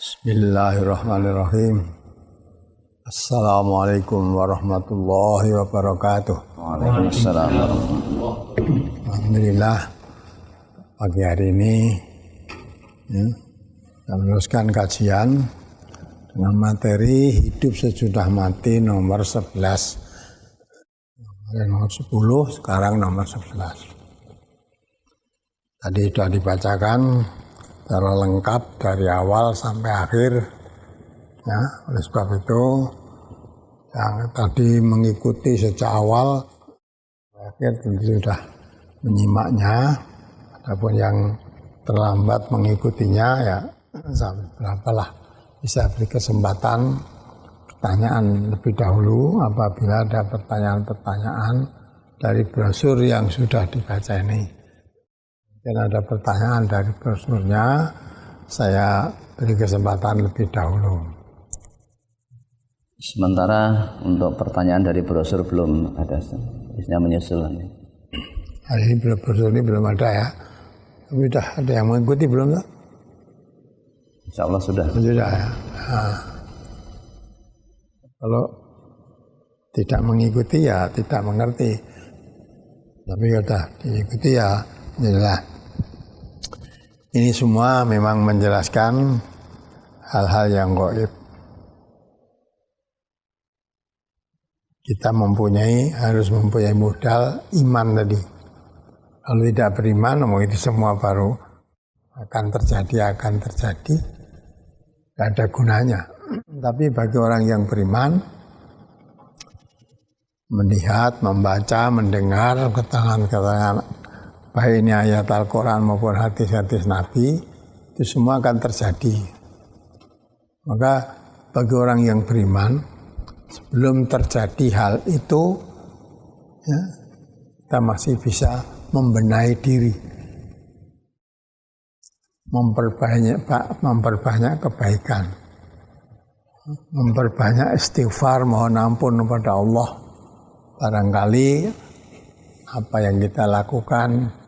Bismillahirrahmanirrahim. Assalamualaikum warahmatullahi wabarakatuh. Waalaikumsalam warahmatullahi wabarakatuh. Alhamdulillah pagi hari ini kita meneruskan kajian dengan materi hidup sesudah mati nomor 11. Nomor 10, sekarang nomor 11. Tadi sudah dibacakan secara lengkap dari awal sampai akhir, ya. Oleh sebab itu yang tadi mengikuti sejak awal sampai akhir tentu sudah menyimaknya. Adapun yang terlambat mengikutinya ya sampai berapalah bisa beri kesempatan pertanyaan lebih dahulu apabila ada pertanyaan-pertanyaan dari brosur yang sudah dibaca ini. Mungkin ada pertanyaan dari brosurnya, saya beri kesempatan lebih dahulu. Sementara untuk pertanyaan dari brosur belum ada, biasanya menyusul. Hari ini brosur ini belum ada ya, tapi sudah ada yang mengikuti belum? Insya Allah sudah. Sudah ya. Nah, kalau tidak mengikuti ya tidak mengerti, tapi sudah diikuti ya jelas. Ini semua memang menjelaskan hal-hal yang gaib. Kita harus mempunyai modal iman tadi. Kalau tidak beriman, itu semua baru akan terjadi. Tidak ada gunanya. Tapi bagi orang yang beriman, melihat, membaca, mendengar keterangan-keterangan baik ini ayat Al-Quran maupun hadis-hadis Nabi, itu semua akan terjadi. Maka bagi orang yang beriman, sebelum terjadi hal itu, ya, kita masih bisa membenahi diri, memperbanyak kebaikan, memperbanyak istighfar, mohon ampun kepada Allah. Barangkali apa yang kita lakukan,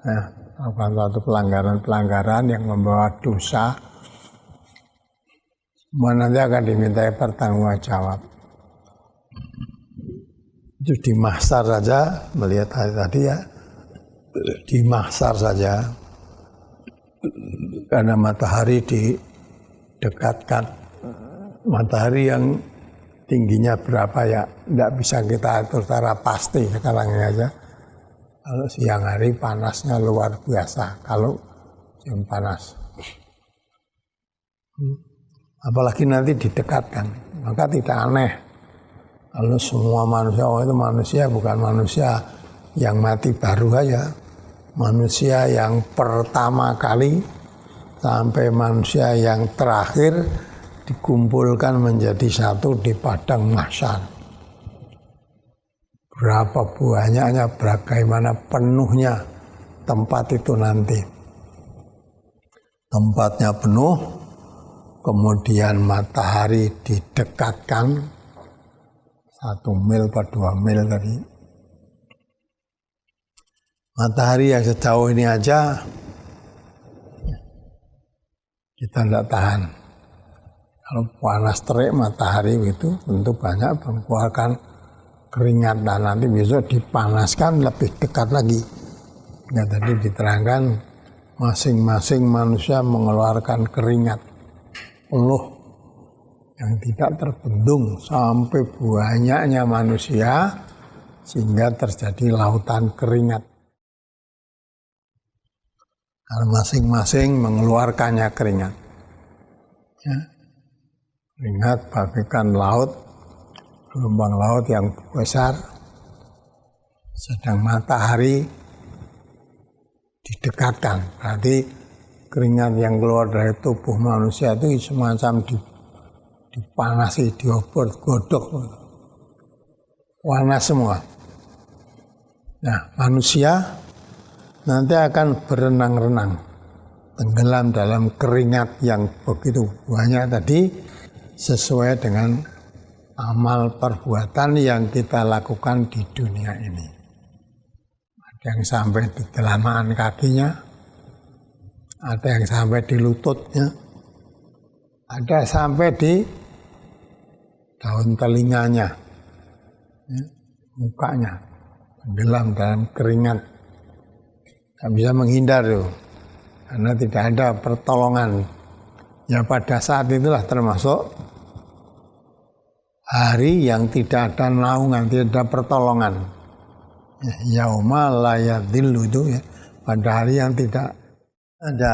suatu pelanggaran yang membawa dosa, semua nanti akan dimintai pertanggungjawab. Itu di mahsyar saja, melihat tadi ya, di mahsyar saja, karena matahari didekatkan, matahari yang tingginya berapa ya, tidak bisa kita atur secara pasti sekarang ini aja. Kalau siang hari panasnya luar biasa, kalau siang panas. Apalagi nanti didekatkan, maka tidak aneh kalau semua manusia, itu manusia bukan manusia yang mati baru aja, manusia yang pertama kali sampai manusia yang terakhir dikumpulkan menjadi satu di padang mahsyar. Berapa banyaknya, bagaimana penuhnya tempat itu nanti. Tempatnya penuh, kemudian matahari didekatkan 1 mil per 2 mil tadi. Matahari yang sejauh ini aja kita tidak tahan. Kalau panas terik matahari itu tentu banyak mengeluarkan keringat, dan nanti besok dipanaskan lebih dekat lagi. Ya, tadi diterangkan masing-masing manusia mengeluarkan keringat penuh yang tidak terbendung sampai banyaknya manusia sehingga terjadi lautan keringat. Karena masing-masing mengeluarkannya keringat. Ya. Keringat bagaikan laut, gelombang laut yang besar, sedang matahari didekatkan. Berarti keringat yang keluar dari tubuh manusia itu semacam dipanasi, diobor, godok, panas semua. Nah, manusia nanti akan berenang-renang, tenggelam dalam keringat yang begitu banyak tadi, sesuai dengan amal perbuatan yang kita lakukan di dunia ini. Ada yang sampai di telamaan kakinya, ada yang sampai di lututnya, Ada sampai di daun telinganya, ya, mukanya, tenggelam dalam keringat. Tidak bisa menghindar tuh, karena tidak ada pertolongan. Ya pada saat itulah termasuk hari yang tidak ada naungan, tidak ada pertolongan. Yauma la yadhillu itu ya, pada hari yang tidak ada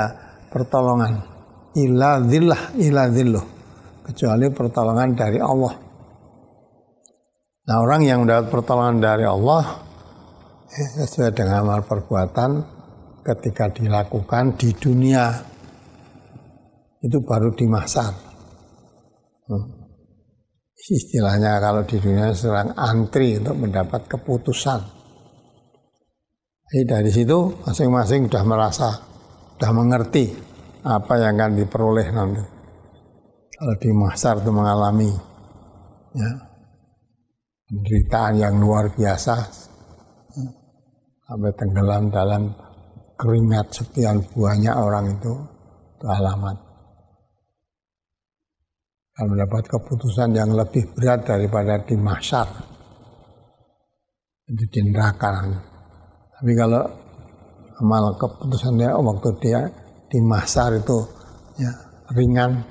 pertolongan. Illa dhilluh, kecuali pertolongan dari Allah. Nah, orang yang mendapat pertolongan dari Allah sesuai dengan amal perbuatan ketika dilakukan di dunia itu baru di mahsyar. Istilahnya kalau di dunia sedang antri untuk mendapat keputusan. Jadi dari situ masing-masing sudah merasa, sudah mengerti apa yang akan diperoleh nanti. Kalau di mahsyar itu mengalami ya, penderitaan yang luar biasa, sampai tenggelam dalam keringat sekian banyak orang itu alamat. Dan mendapat keputusan yang lebih berat daripada di mahsyar, itu di neraka. Tapi kalau amal keputusannya waktu dia di mahsyar itu ya, ringan,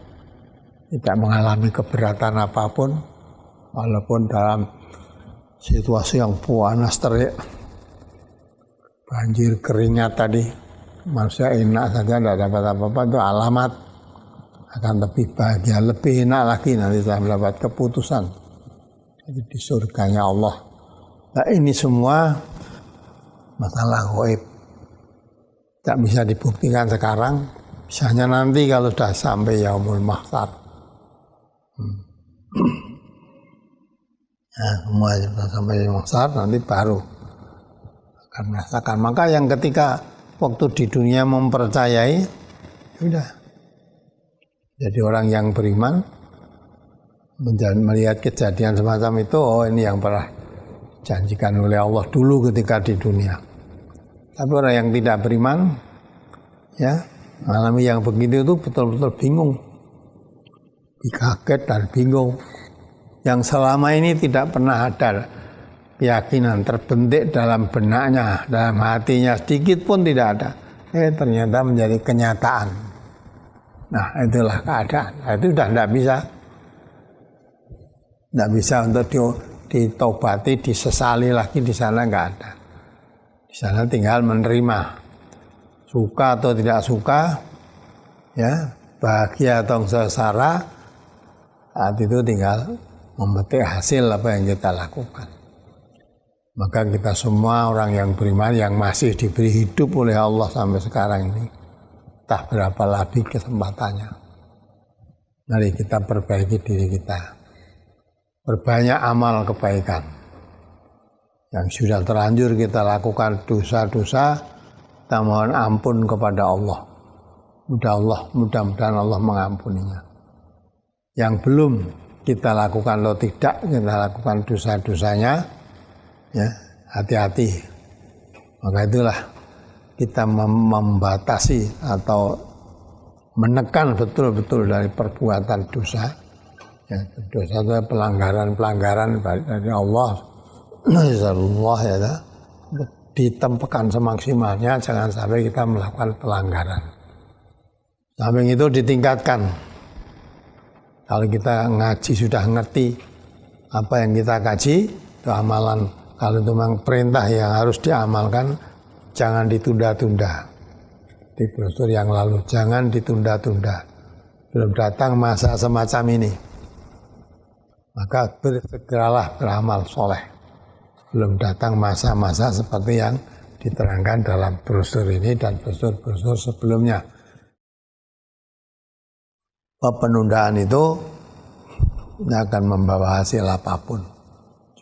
tidak mengalami keberatan apapun, walaupun dalam situasi yang panas terik, banjir keringat tadi, manusia enak saja tidak dapat apa-apa, itu alamat akan lebih bahagia, lebih enak lagi nanti setelah mendapat keputusan. Jadi di surganya Allah. Nah ini semua masalah gaib. Tak bisa dibuktikan sekarang, bisanya nanti kalau sudah sampai yaumul mahsyar. Nah, semua sudah sampai yaumul mahsyar nanti baru akan merasakan. Maka yang ketika waktu di dunia mempercayai, sudah jadi orang yang beriman, melihat kejadian semacam itu, oh ini yang pernah dijanjikan oleh Allah dulu ketika di dunia. Tapi orang yang tidak beriman, ya, mengalami yang begitu itu betul-betul bingung, kaget dan bingung. Yang selama ini tidak pernah ada keyakinan terbentuk dalam benaknya, dalam hatinya sedikit pun tidak ada. Ternyata menjadi kenyataan. Nah, itulah keadaan. Nah, itu sudah tidak bisa untuk ditobati, disesali lagi di sana nggak ada. Di sana tinggal menerima, suka atau tidak suka, ya, bahagia atau sengsara, saat itu tinggal memetik hasil apa yang kita lakukan. Maka kita semua orang yang beriman yang masih diberi hidup oleh Allah sampai sekarang ini, entah berapa lagi kesempatannya. Mari kita perbaiki diri kita, berbanyak amal kebaikan. Yang sudah terlanjur kita lakukan dosa-dosa, kita mohon ampun kepada Allah. Mudah-mudahan Allah mengampuninya. Yang belum kita lakukan atau tidak kita lakukan dosa-dosanya, ya hati-hati. Maka itulah kita membatasi atau menekan betul-betul dari perbuatan dosa. Ya, dosa itu pelanggaran dari Allah. Allah ya, ditempelkan semaksimalnya, jangan sampai kita melakukan pelanggaran. Samping itu ditingkatkan. Kalau kita ngaji sudah ngerti apa yang kita kaji, itu amalan. Kalau itu memang perintah yang harus diamalkan, jangan ditunda-tunda. Di brosur yang lalu, jangan ditunda-tunda. Belum datang masa semacam ini, maka bersegeralah beramal soleh. Belum datang masa-masa seperti yang diterangkan dalam brosur ini dan brosur-brosur sebelumnya. Penundaan itu akan membawa hasil apapun.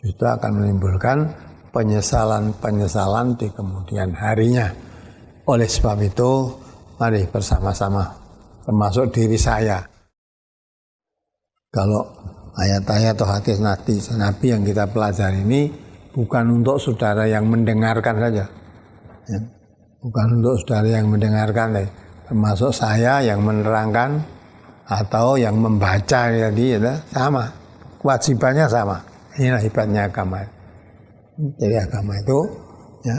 Justru akan menimbulkan penyesalan-penyesalan di kemudian harinya. Oleh sebab itu, mari bersama-sama, termasuk diri saya. Kalau ayat-ayat atau hadis Nabi yang kita pelajari ini bukan untuk saudara yang mendengarkan saja, ya. Bukan untuk saudara yang mendengarkan, termasuk saya yang menerangkan, atau yang membaca tadi ya, sama, kewajibannya sama. Inilah hebatnya agama. Jadi agama itu ya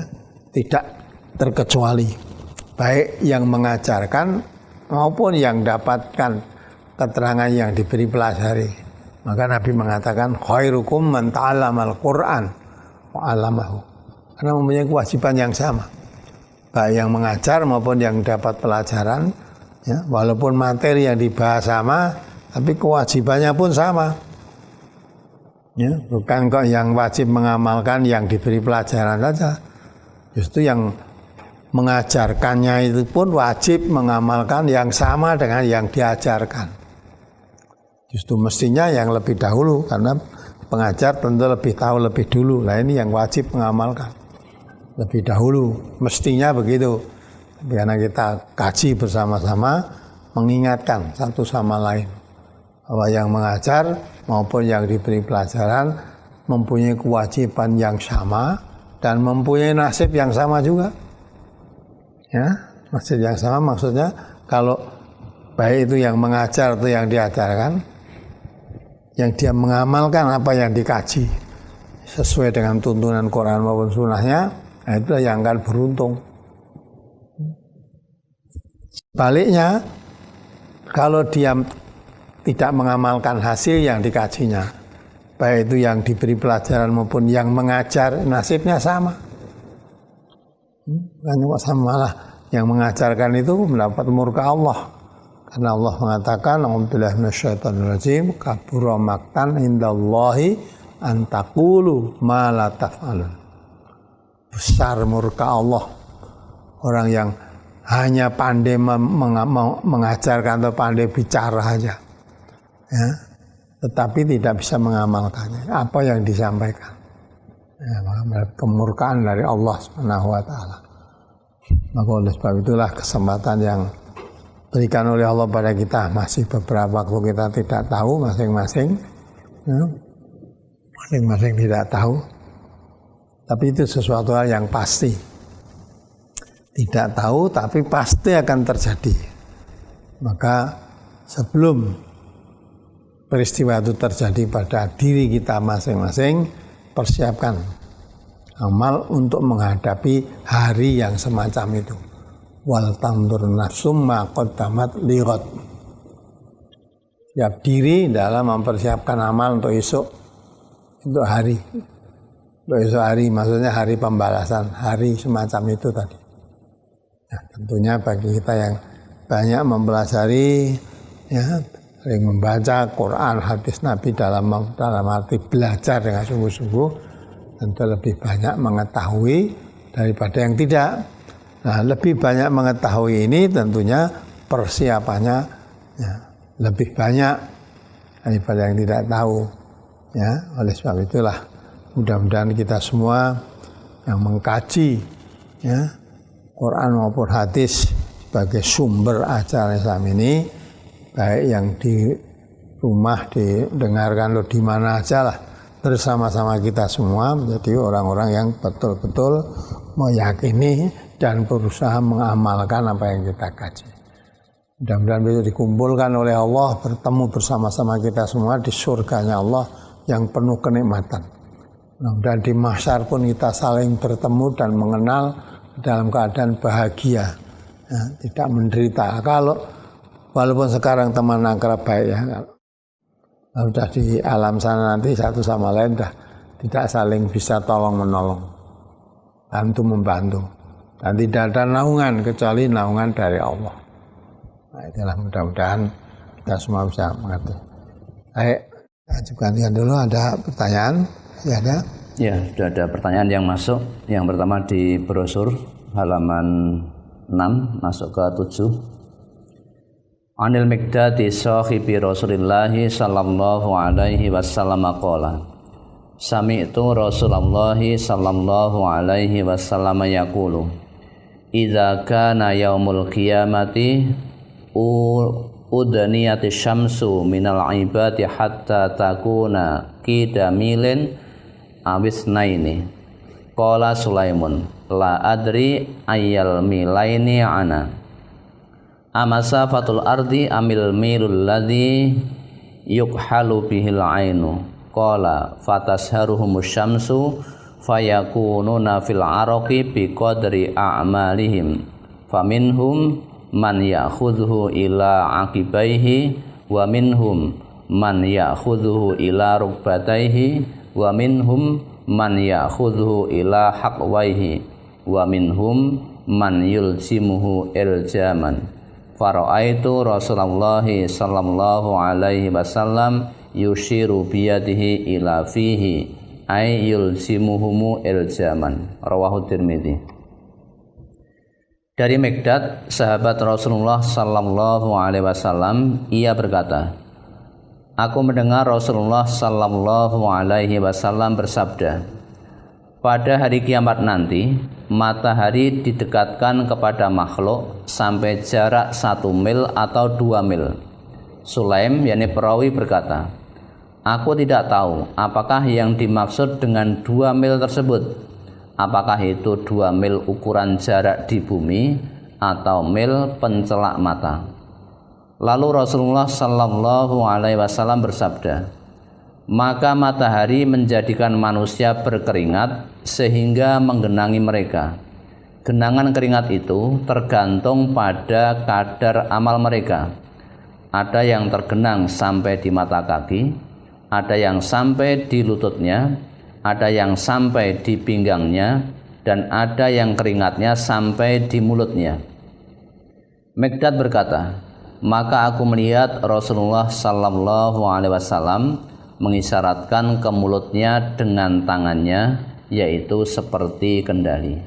tidak terkecuali, baik yang mengajarkan maupun yang dapatkan keterangan yang diberi pelajari. Maka Nabi mengatakan khairukum man ta'allamal Qur'an wa 'allamahu. Karena mempunyai kewajiban yang sama, baik yang mengajar maupun yang dapat pelajaran. Ya, walaupun materi yang dibahas sama, tapi kewajibannya pun sama. Ya, bukan kok yang wajib mengamalkan yang diberi pelajaran saja. Justru yang mengajarkannya itu pun wajib mengamalkan yang sama dengan yang diajarkan. Justru mestinya yang lebih dahulu, karena pengajar tentu lebih tahu lebih dulu. Nah ini yang wajib mengamalkan lebih dahulu, mestinya begitu. Karena kita kaji bersama-sama, mengingatkan satu sama lain bahwa yang mengajar maupun yang diberi pelajaran mempunyai kewajiban yang sama dan mempunyai nasib yang sama juga. Ya, nasib yang sama maksudnya kalau baik itu yang mengajar atau yang diajarkan, yang dia mengamalkan apa yang dikaji sesuai dengan tuntunan Quran maupun sunnahnya, nah itulah yang akan beruntung. Baliknya, kalau dia tidak mengamalkan hasil yang dikajinya, baik itu yang diberi pelajaran maupun yang mengajar, nasibnya sama. Kan sama lah, yang mengajarkan itu mendapat murka Allah. Karena Allah mengatakan, "A'udzubillahi minasyaitonirrajim, kabura maqtan indallahi an taqulu ma la taf'alun." Besar murka Allah orang yang hanya pandai mengajarkan atau pandai bicara saja, ya, tetapi tidak bisa mengamalkannya apa yang disampaikan. Ya, kemurkaan dari Allah Subhanahu wa taala. Maka oleh sebab itulah kesempatan yang berikan oleh Allah pada kita, masih beberapa waktu kita tidak tahu masing-masing, ya, masing-masing tidak tahu, tapi itu sesuatu hal yang pasti. Tidak tahu tapi pasti akan terjadi. Maka sebelum peristiwa itu terjadi pada diri kita masing-masing, persiapkan amal untuk menghadapi hari yang semacam itu. Wal tandur nafsum ma qaddamat lighad. Siap diri dalam mempersiapkan amal untuk esok, untuk hari. Untuk esok hari maksudnya hari pembalasan, hari semacam itu tadi. Nah, tentunya bagi kita yang banyak mempelajari, ya, sering membaca Quran, hadis Nabi dalam arti belajar dengan sungguh-sungguh, tentu lebih banyak mengetahui daripada yang tidak. Nah, lebih banyak mengetahui ini tentunya persiapannya, ya, lebih banyak daripada yang tidak tahu. Ya, oleh sebab itulah mudah-mudahan kita semua yang mengkaji, ya, Quran maupun hadis sebagai sumber ajaran Islam ini, baik yang di rumah didengarkan atau di mana aja lah, bersama-sama kita semua menjadi orang-orang yang betul-betul meyakini dan berusaha mengamalkan apa yang kita kaji. Mudah-mudahan bisa dikumpulkan oleh Allah, bertemu bersama-sama kita semua di surganya Allah yang penuh kenikmatan. Mudah-mudahan di mahsyar pun kita saling bertemu dan mengenal dalam keadaan bahagia, ya, tidak menderita. Kalau walaupun sekarang teman akrab baik, ya, kalau sudah di alam sana nanti satu sama lain dah tidak saling bisa tolong menolong, bantu membantu, dan tidak ada naungan kecuali naungan dari Allah. Nah, itulah mudah-mudahan kita semua bisa mengerti. Baik, ajukan dulu, ada pertanyaan? Ya ada. Ya, sudah ada pertanyaan yang masuk. Yang pertama di brosur halaman 6 masuk ke 7. Anil Miqdadi sahibi Rasulillah sallallahu alaihi wasallam qala Sami'tu Rasulullah sallallahu alaihi wasallam yaqulu Idza kana yaumul qiyamati udniyati syamsu minal ibadi hatta takuna qidamilin awis naini. Qala Sulaimun la adri ayyal milaini ana amasafatul ardi amil milul ladzi yukhalu bihil ainu qala fatasharuhumus syamsu fayakununa fil araqi biqadri a'malihim faminhum man ya'khudhu ila aqibaihi wa minhum man ya'khudhu ila rukbataihi wa minhum man ya'khudhu ila haqwaihi wa minhum man yulzimuhu iljaman fara'aitu Rasulullah sallallahu alaihi wasallam yushiru biyadihi ila fihi ay yulzimuhumu iljaman. Rawahu Tirmidzi. Dari Mikdad, sahabat Rasulullah sallallahu alaihi wasallam, ia berkata, aku mendengar Rasulullah sallallahu alaihi wasallam bersabda, pada hari kiamat nanti matahari didekatkan kepada makhluk sampai jarak 1 mil atau 2 mil. Sulaim yakni perawi berkata, aku tidak tahu apakah yang dimaksud dengan 2 mil tersebut. Apakah itu 2 mil ukuran jarak di bumi atau mil pencelak mata. Lalu Rasulullah sallallahu alaihi wasallam bersabda, maka matahari menjadikan manusia berkeringat sehingga menggenangi mereka. Genangan keringat itu tergantung pada kadar amal mereka. Ada yang tergenang sampai di mata kaki, ada yang sampai di lututnya, ada yang sampai di pinggangnya, dan ada yang keringatnya sampai di mulutnya. Mikdad berkata, maka aku melihat Rasulullah sallallahu alaihi wasallam mengisyaratkan ke mulutnya dengan tangannya, yaitu seperti kendali.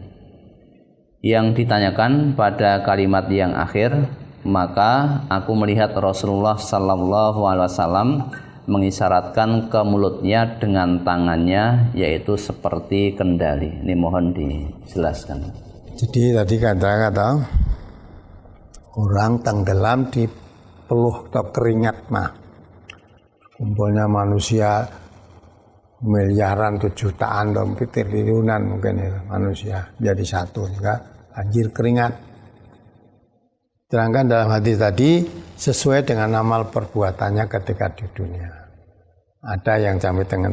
Yang ditanyakan pada kalimat yang akhir, maka aku melihat Rasulullah sallallahu alaihi wasallam mengisyaratkan ke mulutnya dengan tangannya, yaitu seperti kendali. Ini mohon dijelaskan. Jadi tadi kata-kata orang tenggelam di peluh atau keringat mah. Kumpulnya manusia miliaran atau jutaan atau triliunan mungkin ya, manusia jadi satu sehingga banjir keringat. Sedangkan dalam hadis tadi sesuai dengan amal perbuatannya ketika di dunia. Ada yang sampai dengan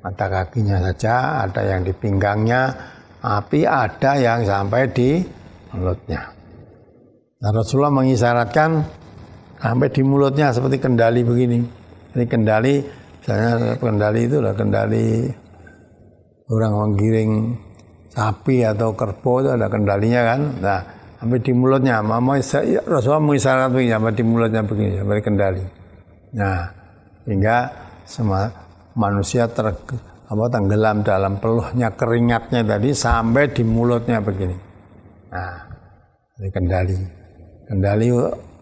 mata kakinya saja, ada yang di pinggangnya, tapi ada yang sampai di mulutnya. Nah, Rasulullah mengisyaratkan sampai di mulutnya seperti kendali begini. Ini kendali, misalnya kendali itu adalah kendali orang menggiring sapi atau kerbau itu ada kendalinya kan. Nah, sampai di mulutnya, Rasulullah mengisyaratkan begini, sampai di mulutnya begini, sampai kendali. Nah, hingga semua manusia tenggelam dalam peluhnya keringatnya tadi sampai di mulutnya begini. Nah, ini kendali. Kendali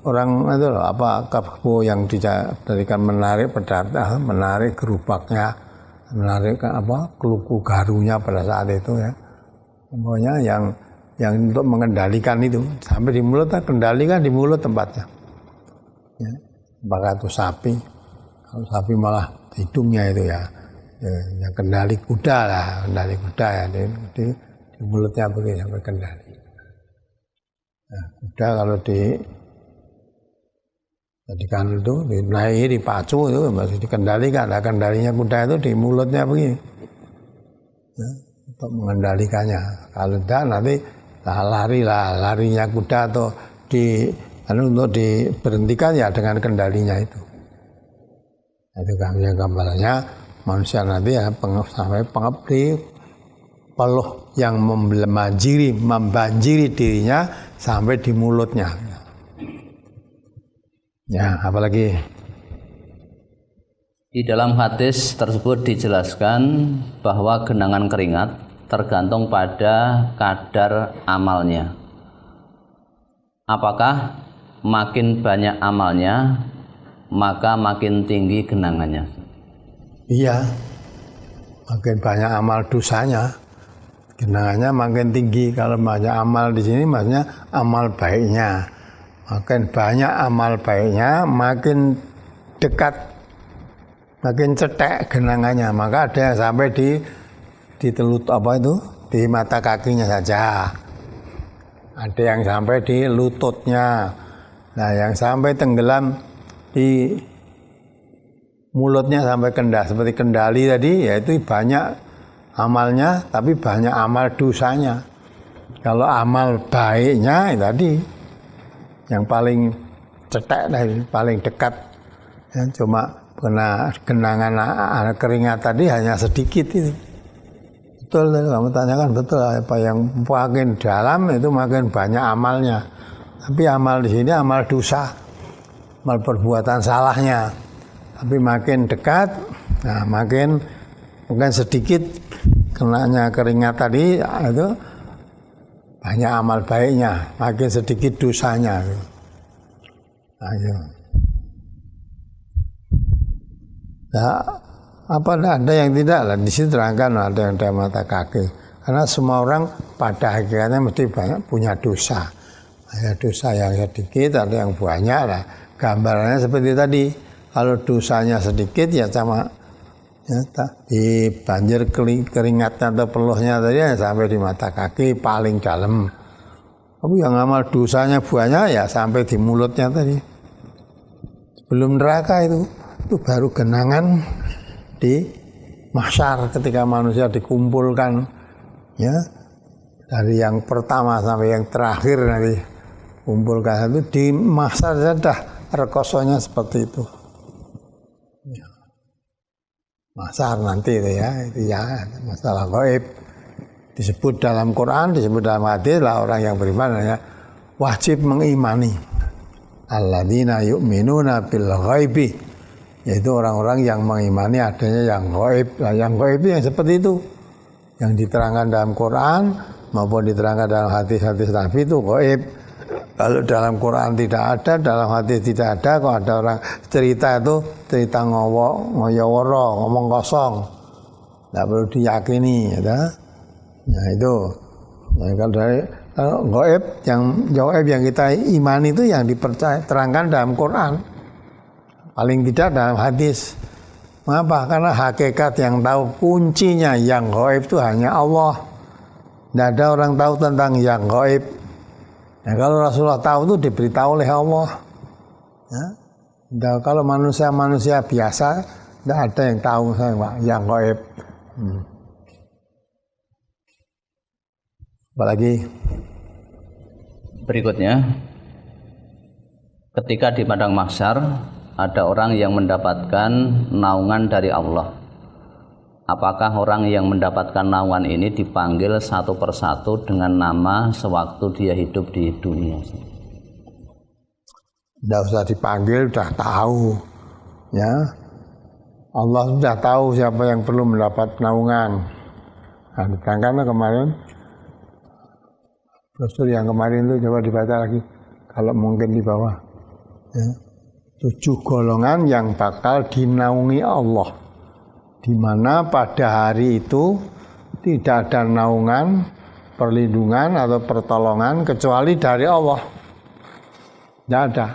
orang itu loh, kerbau yang dijadikan menarik pedata, menarik gerobaknya, menarik keluku garunya pada saat itu ya. Pokoknya yang untuk mengendalikan itu sampai di mulut, kendalikan di mulut tempatnya. Ya, apakah itu sapi? Kalau sapi malah hidungnya itu ya, yang kendali kuda lah, kendali kuda ya, di mulutnya begini sampai kendali. Nah, kuda kalau jadikan itu dinaiki, dipacu itu masih dikendalikan. Nah, kendalinya kuda itu di mulutnya begini, ya, untuk mengendalikannya. Kalau tidak nanti larinya kuda atau untuk diberhentikan ya dengan kendalinya itu. Itu gambarannya manusia nanti ya sampai pengabdi peluh yang membanjiri dirinya sampai di mulutnya. Ya, apalagi di dalam hadis tersebut dijelaskan bahwa genangan keringat tergantung pada kadar amalnya. Apakah makin banyak amalnya maka makin tinggi genangannya? Iya, makin banyak amal dosanya, genangannya makin tinggi. Kalau banyak amal di sini maksudnya amal baiknya. Makin banyak amal baiknya, makin dekat, makin cetek genangannya. Maka ada yang sampai di telut di mata kakinya saja. Ada yang sampai di lututnya, Nah, yang sampai tenggelam di mulutnya sampai seperti kendali tadi, yaitu banyak amalnya, tapi banyak amal dosanya. Kalau amal baiknya tadi, yang paling cetek dari paling dekat, ya, cuma kena genangan keringat tadi hanya sedikit itu. Betul, kamu tanyakan betul, apa yang makin dalam itu makin banyak amalnya. Tapi amal di sini amal dosa, amal perbuatan salahnya. Tapi makin dekat, nah makin sedikit kenanya keringat tadi itu banyak amal baiknya, makin sedikit dosanya. Ayo. Nah, apa ada yang tidak lah, di sini terangkan ada yang ada mata kaki. Karena semua orang pada hakikatnya mesti banyak punya dosa. Ada dosa yang sedikit, ada yang banyak lah. Gambarannya seperti tadi, kalau dosanya sedikit ya sama ya, di banjir keringatnya atau peluhnya tadi ya, sampai di mata kaki paling dalam. Tapi yang amal dosanya banyak ya sampai di mulutnya tadi. Belum neraka itu baru genangan di mahsyar ketika manusia dikumpulkan ya, dari yang pertama sampai yang terakhir nanti kumpulkan itu di mahsyar sudah rekosonya seperti itu ya. Mahsyar nanti itu ya masalah gaib disebut dalam Quran, disebut dalam hadis lah, orang yang beriman ya wajib mengimani alladzina yu'minuna bil ghaibi, yaitu orang-orang yang mengimani adanya yang gaib. Nah, yang gaib itu yang seperti itu, yang diterangkan dalam Quran maupun diterangkan dalam hadis-hadis Nabi itu gaib. Kalau dalam Quran tidak ada, dalam hadis tidak ada, kalau ada orang cerita itu cerita ngoyoworo, ngomong kosong, tidak perlu diyakini, ya. Nah itu, nah, kalau dari gaib yang kita imani itu yang dipercaya terangkan dalam Quran. Paling tidak dalam hadis. Mengapa? Karena hakikat yang tahu kuncinya yang gaib itu hanya Allah. Tidak ada orang tahu tentang yang gaib. Ya, kalau Rasulullah tahu itu diberitahu oleh Allah. Ya. Nah, kalau manusia biasa tidak ada yang tahu yang gaib. Apalagi berikutnya, ketika di padang mahsyar ada orang yang mendapatkan naungan dari Allah. Apakah orang yang mendapatkan naungan ini dipanggil satu persatu dengan nama sewaktu dia hidup di dunia? Tidak usah dipanggil, sudah tahu. Ya, Allah sudah tahu siapa yang perlu mendapat naungan. Nah, diterangkan kemarin, brosur yang kemarin itu coba dibaca lagi, kalau mungkin di bawah. Ya. 7 golongan yang bakal dinaungi Allah, di mana pada hari itu tidak ada naungan, perlindungan atau pertolongan kecuali dari Allah. Tidak ada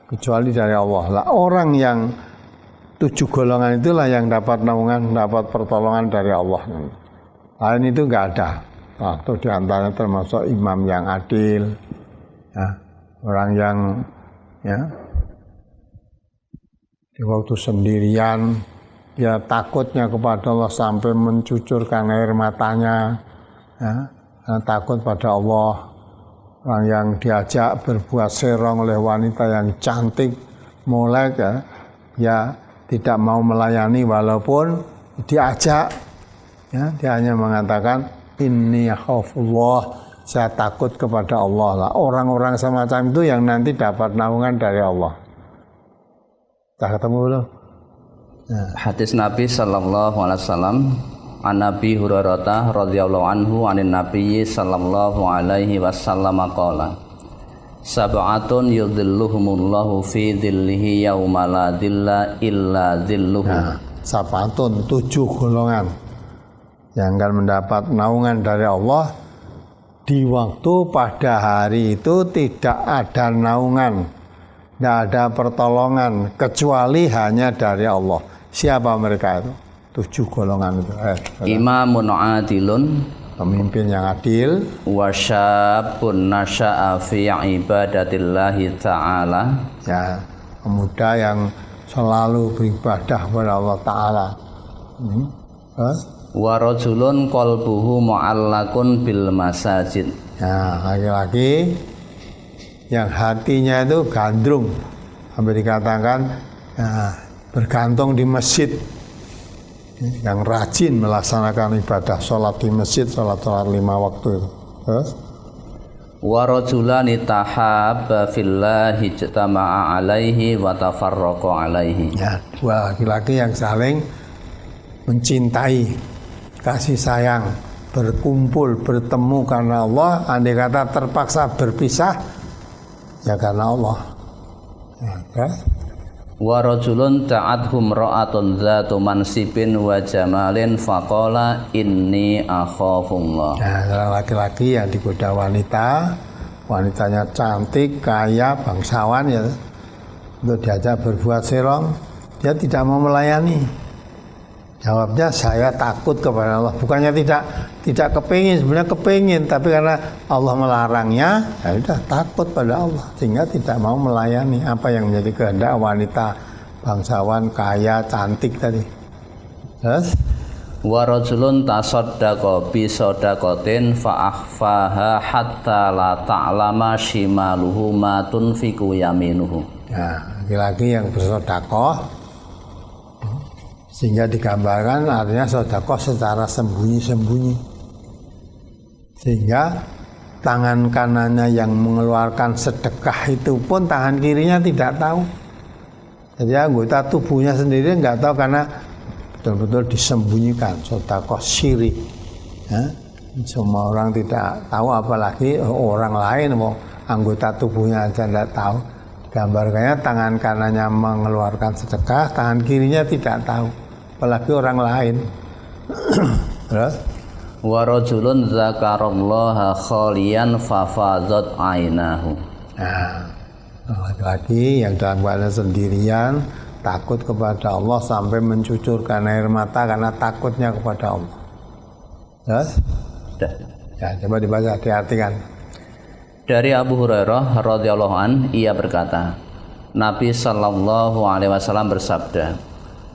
kecuali dari Allah. Lah, orang yang 7 golongan itulah yang dapat naungan, dapat pertolongan dari Allah. Lain itu enggak ada. Itu diantaranya termasuk imam yang adil, ya, orang yang ya di waktu sendirian ya takutnya kepada Allah sampai mencucurkan air matanya, ya, takut pada Allah. Orang yang diajak berbuat serong oleh wanita yang cantik, molek, ya tidak mau melayani walaupun diajak, ya, dia hanya mengatakan inni khaufullah, saya takut kepada Allah. Lah, orang-orang semacam itu yang nanti dapat naungan dari Allah. Sudah ketemu belum? Nah. Hadis Nabi sallallahu alaihi wasallam, an Nabi Hurairah radhiyallahu anhu anin Nabi sallallahu alaihi wasallam qala, sab'atun yudhilluhumullahu fi dhillihi yauma la dhilla illa dhilluhu. Nah, sab'atun 7 golongan yang akan mendapat naungan dari Allah di waktu pada hari itu tidak ada naungan, tidak ada pertolongan kecuali hanya dari Allah. Siapa mereka itu? 7 golongan itu. Imamun adilun pemimpin yang adil, wa syabun nasya'a fi ibadatillahi ta'ala, ya, pemuda yang selalu beribadah kepada Allah Ta'ala. Wa rajulun qalbuhu mu'allakun bil masajid, Ya, laki-laki yang hatinya itu gandrung, sampai dikatakan ya, bergantung di masjid, yang rajin melaksanakan ibadah sholat di masjid, sholat 5 waktu itu. wa rajulani tahabba fillahi ijtama'a alaihi wa tafarraqa alaihi. Ya, dua laki-laki yang saling mencintai, kasih sayang, berkumpul, bertemu karena Allah. Andai kata terpaksa berpisah, ya karena Allah. Ya. Wa rajulun ta'adhum ra'atun dzatu mansibin wa jamalin faqala inni akhafullah. Nah, laki-laki yang digoda wanita, wanitanya cantik, kaya, bangsawan, ya, untuk diajak berbuat serong, dia tidak mau melayani. Jawabnya, saya takut kepada Allah. Bukannya tidak kepingin, sebenarnya kepingin, tapi karena Allah melarangnya, ya sudah takut pada Allah, sehingga tidak mau melayani apa yang menjadi kehendak wanita bangsawan, kaya, cantik tadi. Terus, Wa rajulun tasaddaqa bi shadaqatin fa akhfaha hatta la ta'lama shimaluhu ma tunfiqu yaminuhu. nah, laki-laki yang bersedekah, sehingga digambarkan artinya sedekah secara sembunyi-sembunyi, sehingga tangan kanannya yang mengeluarkan sedekah itu pun tangan kirinya tidak tahu. Jadi anggota tubuhnya sendiri nggak tahu karena betul-betul disembunyikan, sedekah syirik. Ya, semua orang tidak tahu, apalagi orang lain, mau anggota tubuhnya aja tidak tahu. Gambarkannya tangan kanannya mengeluarkan sedekah, tangan kirinya tidak tahu, apalagi orang lain. Terus, Wa rajulun dzakarallaha khaliyan fa fadat ainahu. nah, laki-laki yang dalam keadaan sendirian takut kepada Allah sampai mencucurkan air mata karena takutnya kepada Allah. Terus, ya, coba dibaca, diartikan. Dari Abu Hurairah radhiyallahu an, ia berkata, Nabi sallallahu alaihi wasallam bersabda,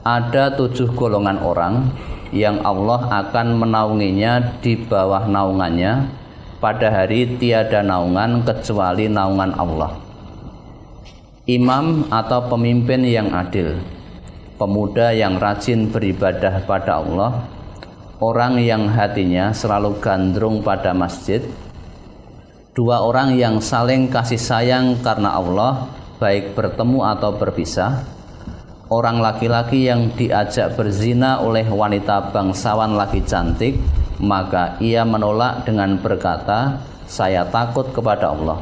ada 7 golongan orang yang Allah akan menaunginya di bawah naungannya pada hari tiada naungan kecuali naungan Allah. Imam atau pemimpin yang adil, pemuda yang rajin beribadah pada Allah, orang yang hatinya selalu gandrung pada masjid, 2 orang yang saling kasih sayang karena Allah, baik bertemu atau berpisah, orang laki-laki yang diajak berzina oleh wanita bangsawan lagi cantik, maka ia menolak dengan berkata, saya takut kepada Allah.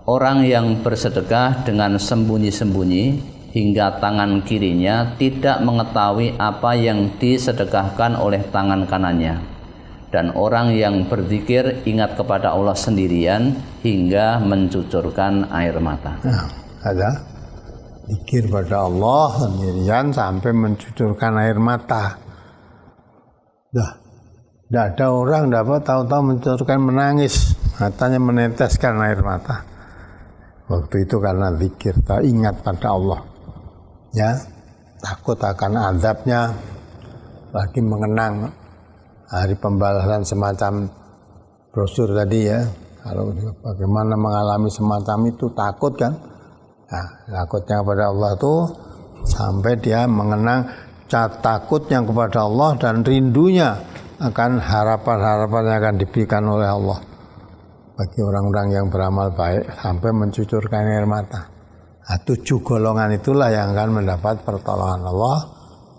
Orang yang bersedekah dengan sembunyi-sembunyi hingga tangan kirinya tidak mengetahui apa yang disedekahkan oleh tangan kanannya, dan orang yang berzikir ingat kepada Allah sendirian hingga mencucurkan air mata. Nah, ada zikir pada Allah sendirian sampai mencucurkan air mata. Tidak ada orang dapat tahu-tahu mencucurkan, menangis, matanya meneteskan air mata. Waktu itu karena zikir, tak ingat pada Allah, ya, takut akan azabnya, lagi mengenang hari pembalasan semacam brosur tadi, ya, kalau bagaimana mengalami semacam itu, takut kan. Nah, takutnya kepada Allah itu sampai dia mengenang takutnya kepada Allah dan rindunya akan harapan-harapan yang akan diberikan oleh Allah bagi orang-orang yang beramal baik sampai mencucurkan air mata. Nah, 7 golongan itulah yang akan mendapat pertolongan Allah,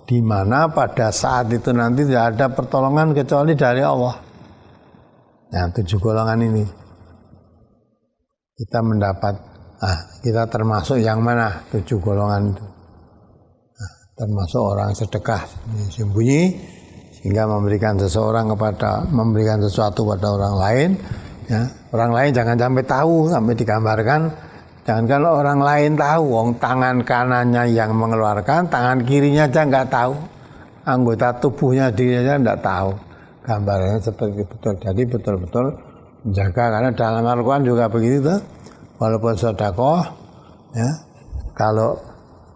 di mana pada saat itu nanti tidak ada pertolongan kecuali dari Allah. Nah, 7 golongan ini kita mendapat. Nah, kita termasuk yang mana 7 golongan itu? Nah, termasuk orang sedekah sembunyi sehingga memberikan sesuatu pada orang lain, ya. Orang lain jangan sampai tahu, sampai digambarkan, jangan kalau orang lain tahu, wong tangan kanannya yang mengeluarkan, tangan kirinya aja nggak tahu, anggota tubuhnya dirinya aja nggak tahu. gambarannya seperti betul. Jadi betul-betul menjaga, karena dalam Al-Quran juga begitu tuh. Walaupun sedekah, ya, kalau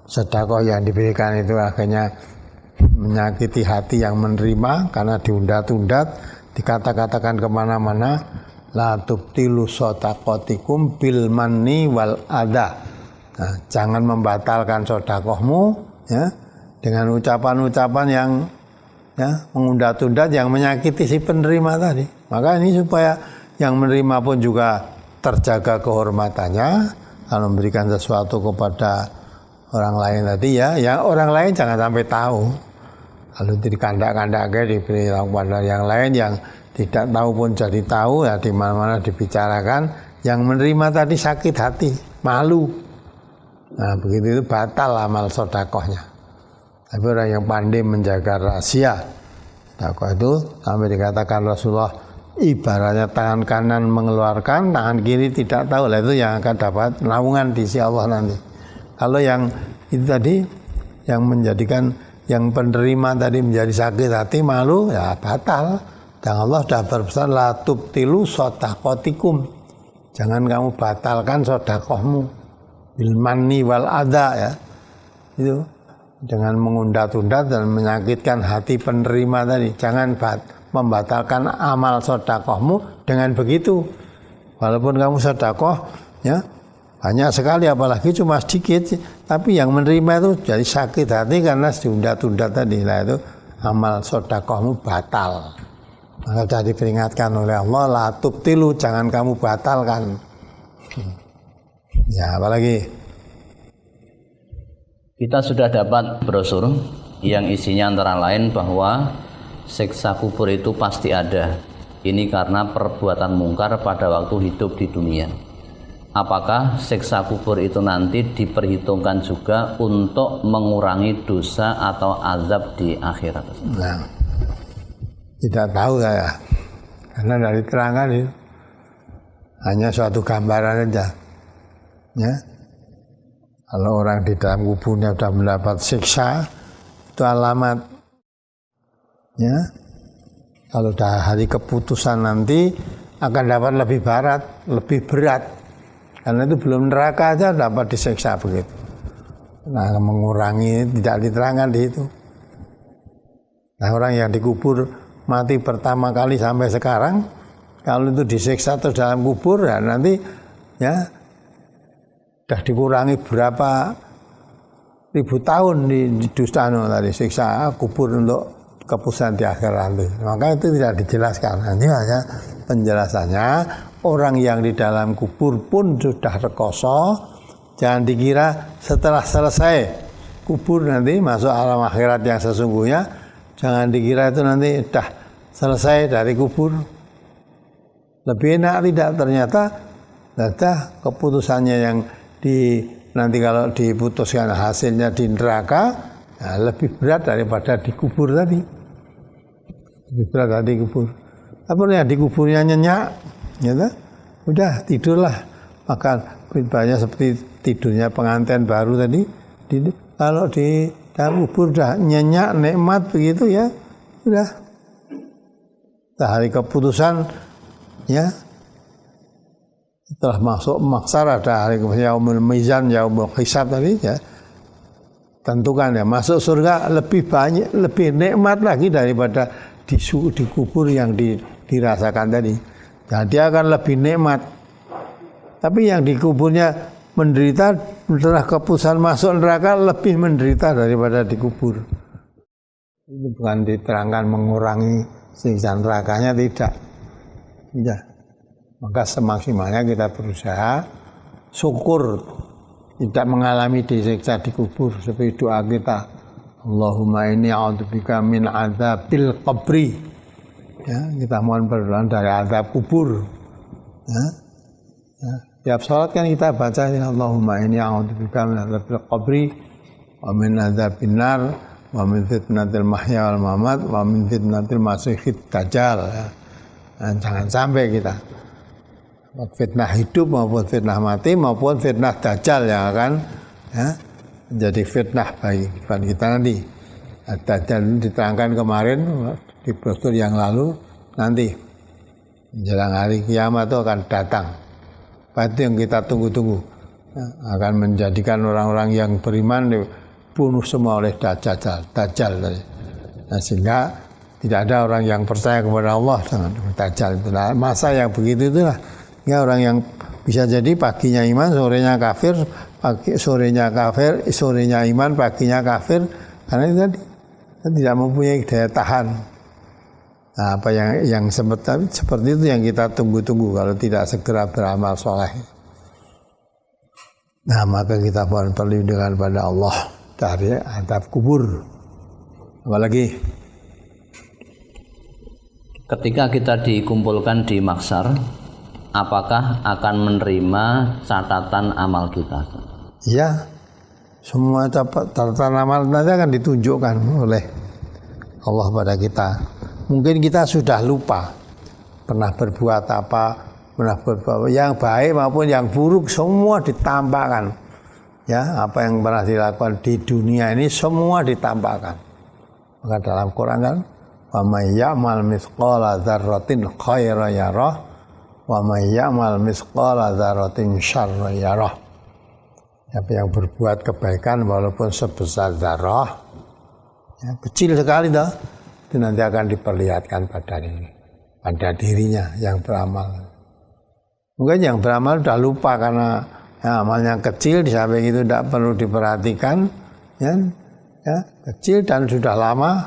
sedekah yang diberikan itu akhirnya menyakiti hati yang menerima karena diundat-undat, dikata-katakan kemana-mana, la tubtilu shadaqatikum bil manni wal adha. Nah, jangan membatalkan sedekahmu, ya, dengan ucapan-ucapan yang, ya, mengundat-undat yang menyakiti si penerima tadi. Maka ini supaya yang menerima pun juga terjaga kehormatannya. Kalau memberikan sesuatu kepada orang lain tadi, ya, yang orang lain jangan sampai tahu. Kalau dikandak-kandaknya diberitahu kepada yang lain, yang tidak tahu pun jadi tahu, ya, di mana-mana dibicarakan. Yang menerima tadi sakit hati, malu. Nah, begitu itu batal amal sedekahnya. Tapi orang yang pandai menjaga rahasia sedekah itu, sampai dikatakan Rasulullah, ibaratnya tangan kanan mengeluarkan, tangan kiri tidak tahu. Lah itu yang akan dapat naungan di sisi Allah nanti. Kalau yang itu tadi, yang menjadikan yang penerima tadi menjadi sakit hati, malu, ya batal. Dan Allah sudah berpesan, la tubtilu shadaqatikum. Jangan kamu batalkan sedekahmu bil manni wal adha, ya. Itu dengan mengundat-undat dan menyakitkan hati penerima tadi. Jangan membatalkan amal sedekahmu dengan begitu. Walaupun kamu sedekah, ya, banyak sekali, apalagi cuma sedikit, tapi yang menerima itu jadi sakit hati karena diundat-undat tadi. Nah, itu amal sedekahmu batal. Maka sudah diperingatkan oleh Allah, la tubtilu, jangan kamu batalkan. Ya, apalagi kita sudah dapat brosur yang isinya antara lain bahwa siksa kubur itu pasti ada. Ini karena perbuatan mungkar pada waktu hidup di dunia. Apakah siksa kubur itu nanti diperhitungkan juga untuk mengurangi dosa atau azab di akhirat? Nah, tidak tahu saya, karena dari terangan itu hanya suatu gambaran saja. Ya, kalau orang di dalam kuburnya sudah mendapat siksa, itu alamat. Ya, kalau dah hari keputusan nanti akan dapat lebih berat, karena itu belum neraka aja dapat disiksa begitu. Nah, mengurangi tidak diterangkan di itu. Nah, orang yang dikubur mati pertama kali sampai sekarang, kalau itu disiksa terus dalam kubur, ya nanti, ya, sudah dikurangi berapa ribu tahun di dustano tadi siksa kubur untuk keputusan di akhirat. Maka itu tidak dijelaskan. Nanti hanya penjelasannya, orang yang di dalam kubur pun sudah rekoso. Jangan dikira setelah selesai kubur nanti masuk alam akhirat yang sesungguhnya. Jangan dikira itu nanti sudah selesai dari kubur. Lebih enak tidak, ternyata keputusannya yang nanti kalau diputuskan hasilnya di neraka, ya, lebih berat daripada dikubur tadi. Lebih berat dari kubur. Apa yang dikuburnya nyenyak, ya, udah tidurlah. Maka banyak seperti tidurnya pengantin baru tadi. Kalau di dalam kubur udah nyenyak, nikmat begitu, ya, udah. Hari keputusan, ya, setelah masuk maksar ada hari yaumul mizan, yaumul hisab tadi, ya, tentukan, ya, masuk surga lebih banyak, lebih nikmat lagi daripada dikubur yang dirasakan tadi. Nah, dia akan lebih nikmat. Tapi yang dikuburnya menderita, setelah keputusan masuk neraka lebih menderita daripada dikubur. Itu bukan diterangkan mengurangi siksa nerakanya, tidak. Tidak. Maka semaksimalnya kita berusaha syukur tidak mengalami disiksa di kubur, seperti doa kita, Allahumma inni a'udzubika min adzabil qabri. Ya, kita mohon pertolongan dari azab kubur. Ya. Ya. Tiap salat kan kita baca, Allahumma inni a'udzubika min adzabil qabri wa min adzabin nar wa min fitnatil mahya wal mamat wa min fitnatil masiihid dajjal. Ya. Dan jangan sampai kita fitnah hidup maupun fitnah mati maupun fitnah dajjal yang akan, ya, menjadi fitnah bagi kita nanti. Dajjal diterangkan kemarin di brosur yang lalu, nanti menjelang hari kiamat itu akan datang. Itu yang kita tunggu-tunggu, akan menjadikan orang-orang yang beriman dibunuh semua oleh Dajjal tadi. Nah, sehingga tidak ada orang yang percaya kepada Allah dengan Dajjal itu. Nah, masa yang begitu itulah ya, orang yang bisa jadi paginya iman, sorenya kafir, sorenya iman, paginya kafir, karena itu tadi tidak mempunyai daya tahan. Nah, apa yang seperti itu yang kita tunggu-tunggu kalau tidak segera beramal soleh. Nah, maka kita mohon perlindungan pada Allah dari azab kubur. Apalagi ketika kita dikumpulkan di mahsyar, apakah akan menerima catatan amal kita? Ya, semua catatan amal nanti akan ditunjukkan oleh Allah pada kita. Mungkin kita sudah lupa pernah berbuat apa, pernah berbuat yang baik maupun yang buruk, semua ditampakkan. Ya, apa yang pernah dilakukan di dunia ini semua ditampakkan. Maka dalam Quran kan, wa may ya'mal mithqala dzarratin khairan yarah wa may ya'mal mithqala dzarratin syarran yarah. Siapa yang berbuat kebaikan walaupun sebesar zarah, ya, kecil sekali dah, itu nanti akan diperlihatkan pada dirinya yang beramal. Mungkin yang beramal sudah lupa karena ya, amalnya kecil, di samping itu tidak perlu diperhatikan, ya, kecil dan sudah lama,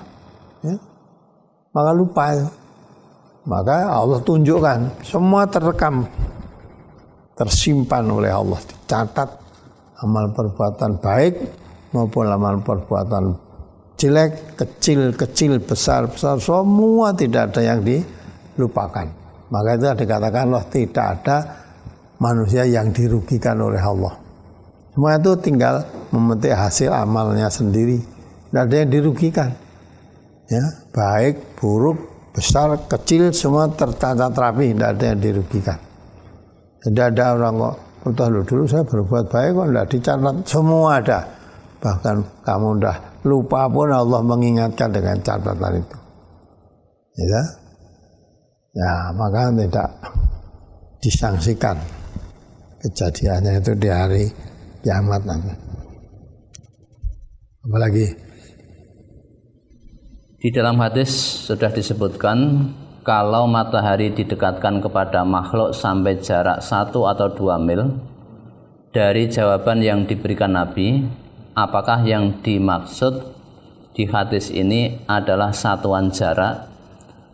ya, maka lupa. Maka Allah tunjukkan, semua terekam, tersimpan oleh Allah, dicatat amal perbuatan baik maupun amal perbuatan jelek, kecil, besar, semua tidak ada yang dilupakan. Maka itu dikatakan Allah tidak ada manusia yang dirugikan oleh Allah. Semua itu tinggal memetik hasil amalnya sendiri. Tidak ada yang dirugikan. Ya, baik, buruk, besar, kecil, semua tercatat rapi, tidak ada yang dirugikan. Tidak ada orang kok, dulu saya berbuat baik kok tidak dicatat, semua ada. Bahkan kamu udah lupa pun Allah mengingatkan dengan catatan itu. Ya, maka tidak disangsikan kejadiannya itu di hari kiamat nanti. Apalagi di dalam hadis sudah disebutkan kalau matahari didekatkan kepada makhluk sampai jarak 1 atau 2 mil. Dari jawaban yang diberikan Nabi, apakah yang dimaksud di hadis ini adalah satuan jarak,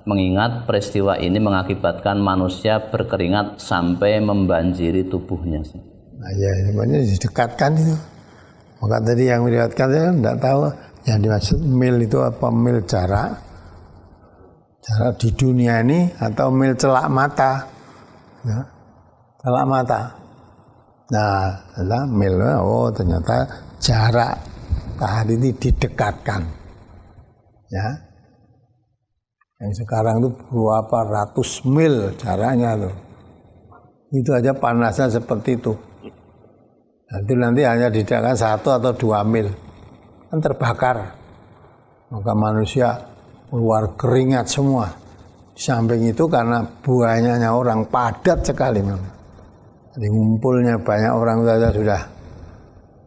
mengingat peristiwa ini mengakibatkan manusia berkeringat sampai membanjiri tubuhnya? Nah, ya, sebenarnya didekatkan itu. Maka tadi yang melihatkan saya tidak tahu yang dimaksud mil itu apa, mil jarak di dunia ini atau mil celak mata, ya, celak mata. Nah, mil, oh ternyata jarak matahari ini didekatkan, ya. Yang sekarang itu berapa ratus mil jaraknya tuh. Itu aja panasnya seperti itu. Nanti hanya didekatkan 1 atau 2 mil, kan terbakar. Maka manusia keluar keringat semua. Di samping itu karena banyaknya orang, padat sekali memang. Jadi ngumpulnya banyak orang saja sudah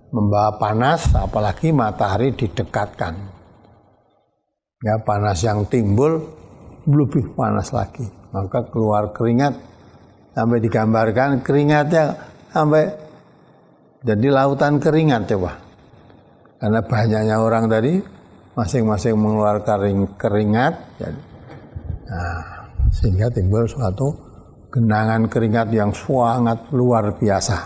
membawa panas, apalagi matahari didekatkan. Ya, panas yang timbul lebih panas lagi. Maka keluar keringat, sampai digambarkan keringatnya sampai jadi lautan keringat coba. Karena banyaknya orang tadi masing-masing mengeluarkan keringat, jadi, nah, sehingga timbul suatu genangan keringat yang sangat luar biasa.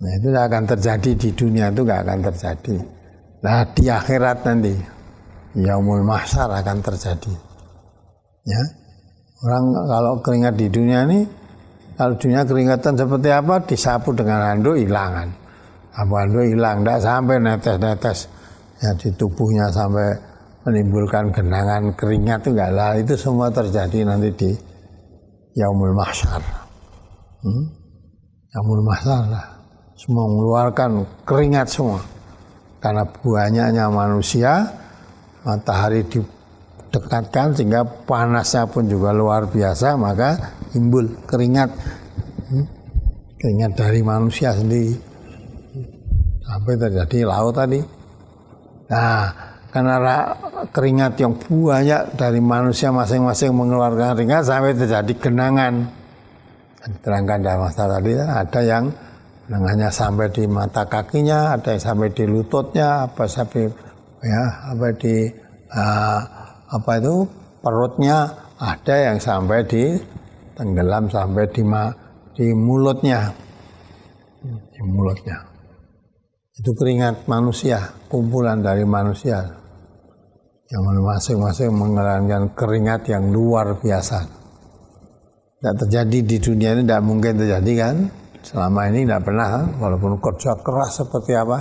Nah, itu akan terjadi di dunia, itu nggak akan terjadi. Nah, di akhirat nanti yaumul mahsyar akan terjadi. Ya, orang kalau keringat di dunia ini, kalau dunia keringatan seperti apa, disapu dengan handuk hilangan. Handuk hilang, tidak sampai netes-netes ya di tubuhnya sampai menimbulkan genangan keringat itu enggak lah. Itu semua terjadi nanti di yaumul mahsyar. Yaumul mahsyar lah. Semua mengeluarkan keringat semua. Karena banyaknya manusia, matahari dekatkan sehingga panasnya pun juga luar biasa, maka timbul keringat. Keringat dari manusia sendiri sampai terjadi laut tadi. Nah, karena keringat yang banyak dari manusia masing-masing mengeluarkan keringat sampai terjadi genangan. Diterangkan dalam masalah tadi ada yang genangannya sampai di mata kakinya, ada yang sampai di lututnya, sampai di perutnya, ada yang sampai di tenggelam sampai di mulutnya. Di mulutnya. Itu keringat manusia, kumpulan dari manusia yang masing-masing mengeluarkan keringat yang luar biasa. Tidak terjadi di dunia ini, tidak mungkin terjadi kan? Selama ini tidak pernah, walaupun kerja keras seperti apa,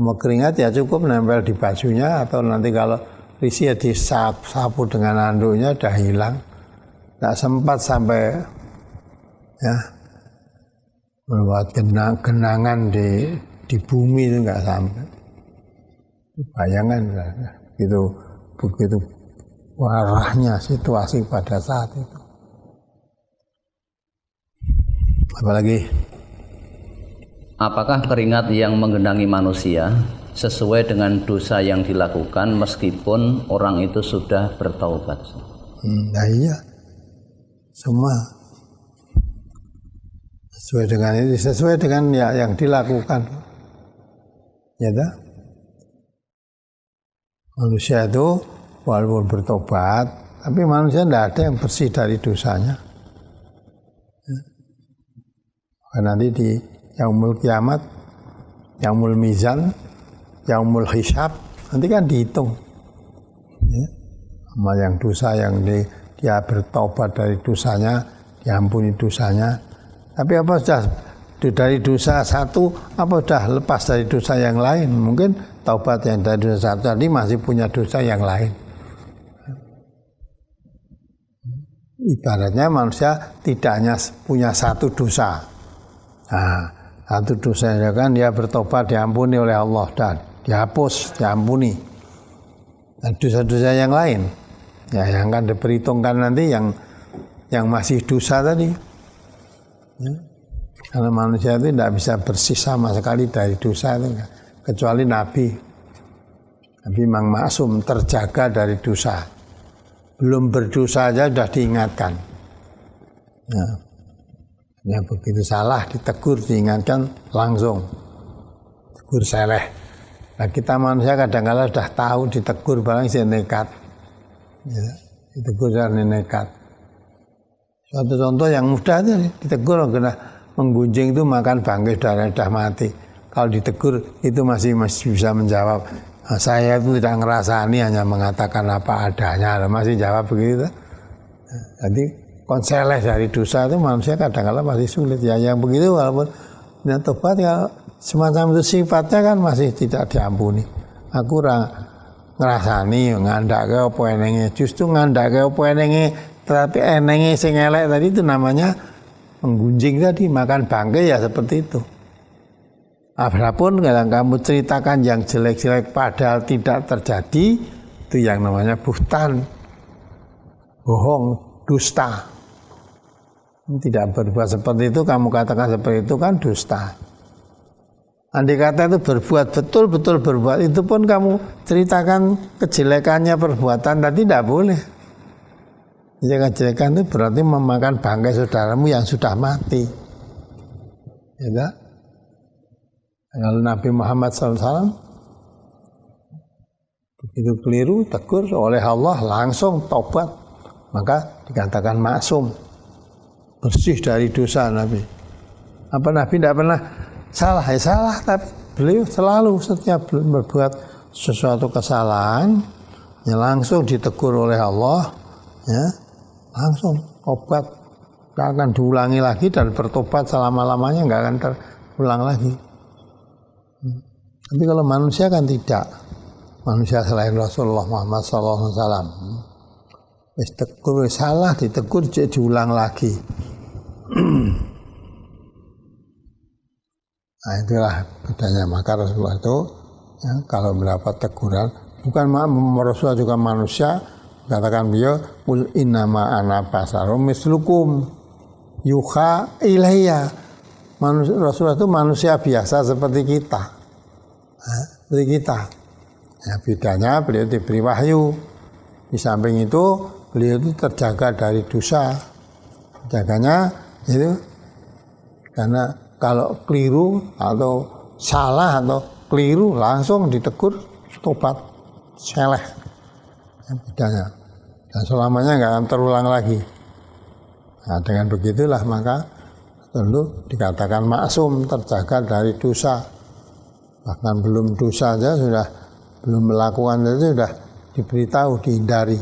mau keringat ya cukup nempel di bajunya, atau nanti kalau risih ya disapu dengan anduknya, dah hilang. Tidak sempat sampai ya membuat genangan di bumi, itu nggak sampai. Bayangan begitu parahnya situasi pada saat itu. Apalagi? Apakah keringat yang menggenangi manusia sesuai dengan dosa yang dilakukan meskipun orang itu sudah bertaubat? Nah iya, semua sesuai dengan yang dilakukan. Ya dah? Manusia itu walaupun bertobat, tapi manusia tidak ada yang bersih dari dosanya. Nanti di yaumul kiamat, yaumul mizan, yaumul hisab, nanti kan dihitung. Ya. Amal yang dosa yang dia bertobat dari dosanya, diampuni dosanya. Tapi apa sudah dari dosa satu, apa sudah lepas dari dosa yang lain? Mungkin taubat yang dari dosa satu tadi masih punya dosa yang lain. Ibaratnya manusia tidak hanya punya satu dosa. Nah, satu dosanya kan dia bertobat diampuni oleh Allah dan dihapus, diampuni. Dan dosa-dosa yang lain, ya yang akan diperhitungkan nanti yang masih dosa tadi. Ya. Karena manusia itu tidak bisa bersih sama sekali dari dosa itu, kecuali Nabi. Nabi memang maksum, terjaga dari dosa. Belum berdosa aja sudah diingatkan. Ya begitu salah ditegur, diingatkan langsung. Tegur seleh. Nah kita manusia kadang-kadang sudah tahu ditegur barang sih nekat. Ya, ditegur karena nekat. Suatu contoh yang mudah aja ditegur kena menggunjing itu makan bangkai sudah mati. Kalau ditegur itu masih bisa menjawab. Nah, saya itu tidak ngerasani, hanya mengatakan apa adanya. Masih jawab begitu. Jadi konseleh dari dosa itu manusia kadang-kadang masih sulit. Ya yang begitu walaupun tobat ya semacam itu sifatnya kan masih tidak diampuni. Aku ngerasani ngandake apa enenge, justru ngandake apa enenge, tapi enenge sing elek tadi itu namanya menggunjing tadi, makan bangkai ya seperti itu. Apapun kalau kamu ceritakan yang jelek-jelek padahal tidak terjadi, itu yang namanya buhtan, bohong, dusta. Tidak berbuat seperti itu, kamu katakan seperti itu kan dusta. Andai kata itu berbuat betul-betul berbuat, itu pun kamu ceritakan kejelekannya perbuatan tadi tidak boleh. Jadi kejelekan itu berarti memakan bangkai saudaramu yang sudah mati. Ya tak? Kalau Nabi Muhammad SAW begitu keliru, tegur oleh Allah langsung taubat, maka dikatakan maksum, bersih dari dosa Nabi. Apa Nabi tidak pernah salah? Ya salah, tapi beliau selalu setiap berbuat sesuatu kesalahan, ya langsung ditegur oleh Allah, ya langsung obat, tidak akan diulangi lagi dan bertobat selama-lamanya nggak akan terulang lagi. Tapi kalau manusia kan tidak, manusia selain Rasulullah Muhammad SAW, tegur salah ditegur diulang lagi. Nah itulah bedanya. Maka Rasulullah itu ya, kalau mendapat teguran, bukan Rasulullah juga manusia, Katakan beliau, qul innama ana basarum mislukum yuha ilayya. Rasulullah itu manusia biasa seperti kita. Seperti kita. Ya, bedanya beliau diberi wahyu. Di samping itu beliau itu terjaga dari dosa. Jaganya itu karena kalau keliru atau salah atau keliru langsung ditegur, tobat, seleh. Ya, bedanya. Dan selamanya nggak akan terulang lagi. Nah, dengan begitulah maka tentu dikatakan maksum, terjaga dari dosa. Bahkan belum dosa saja sudah, belum melakukan saja sudah diberitahu, dihindari.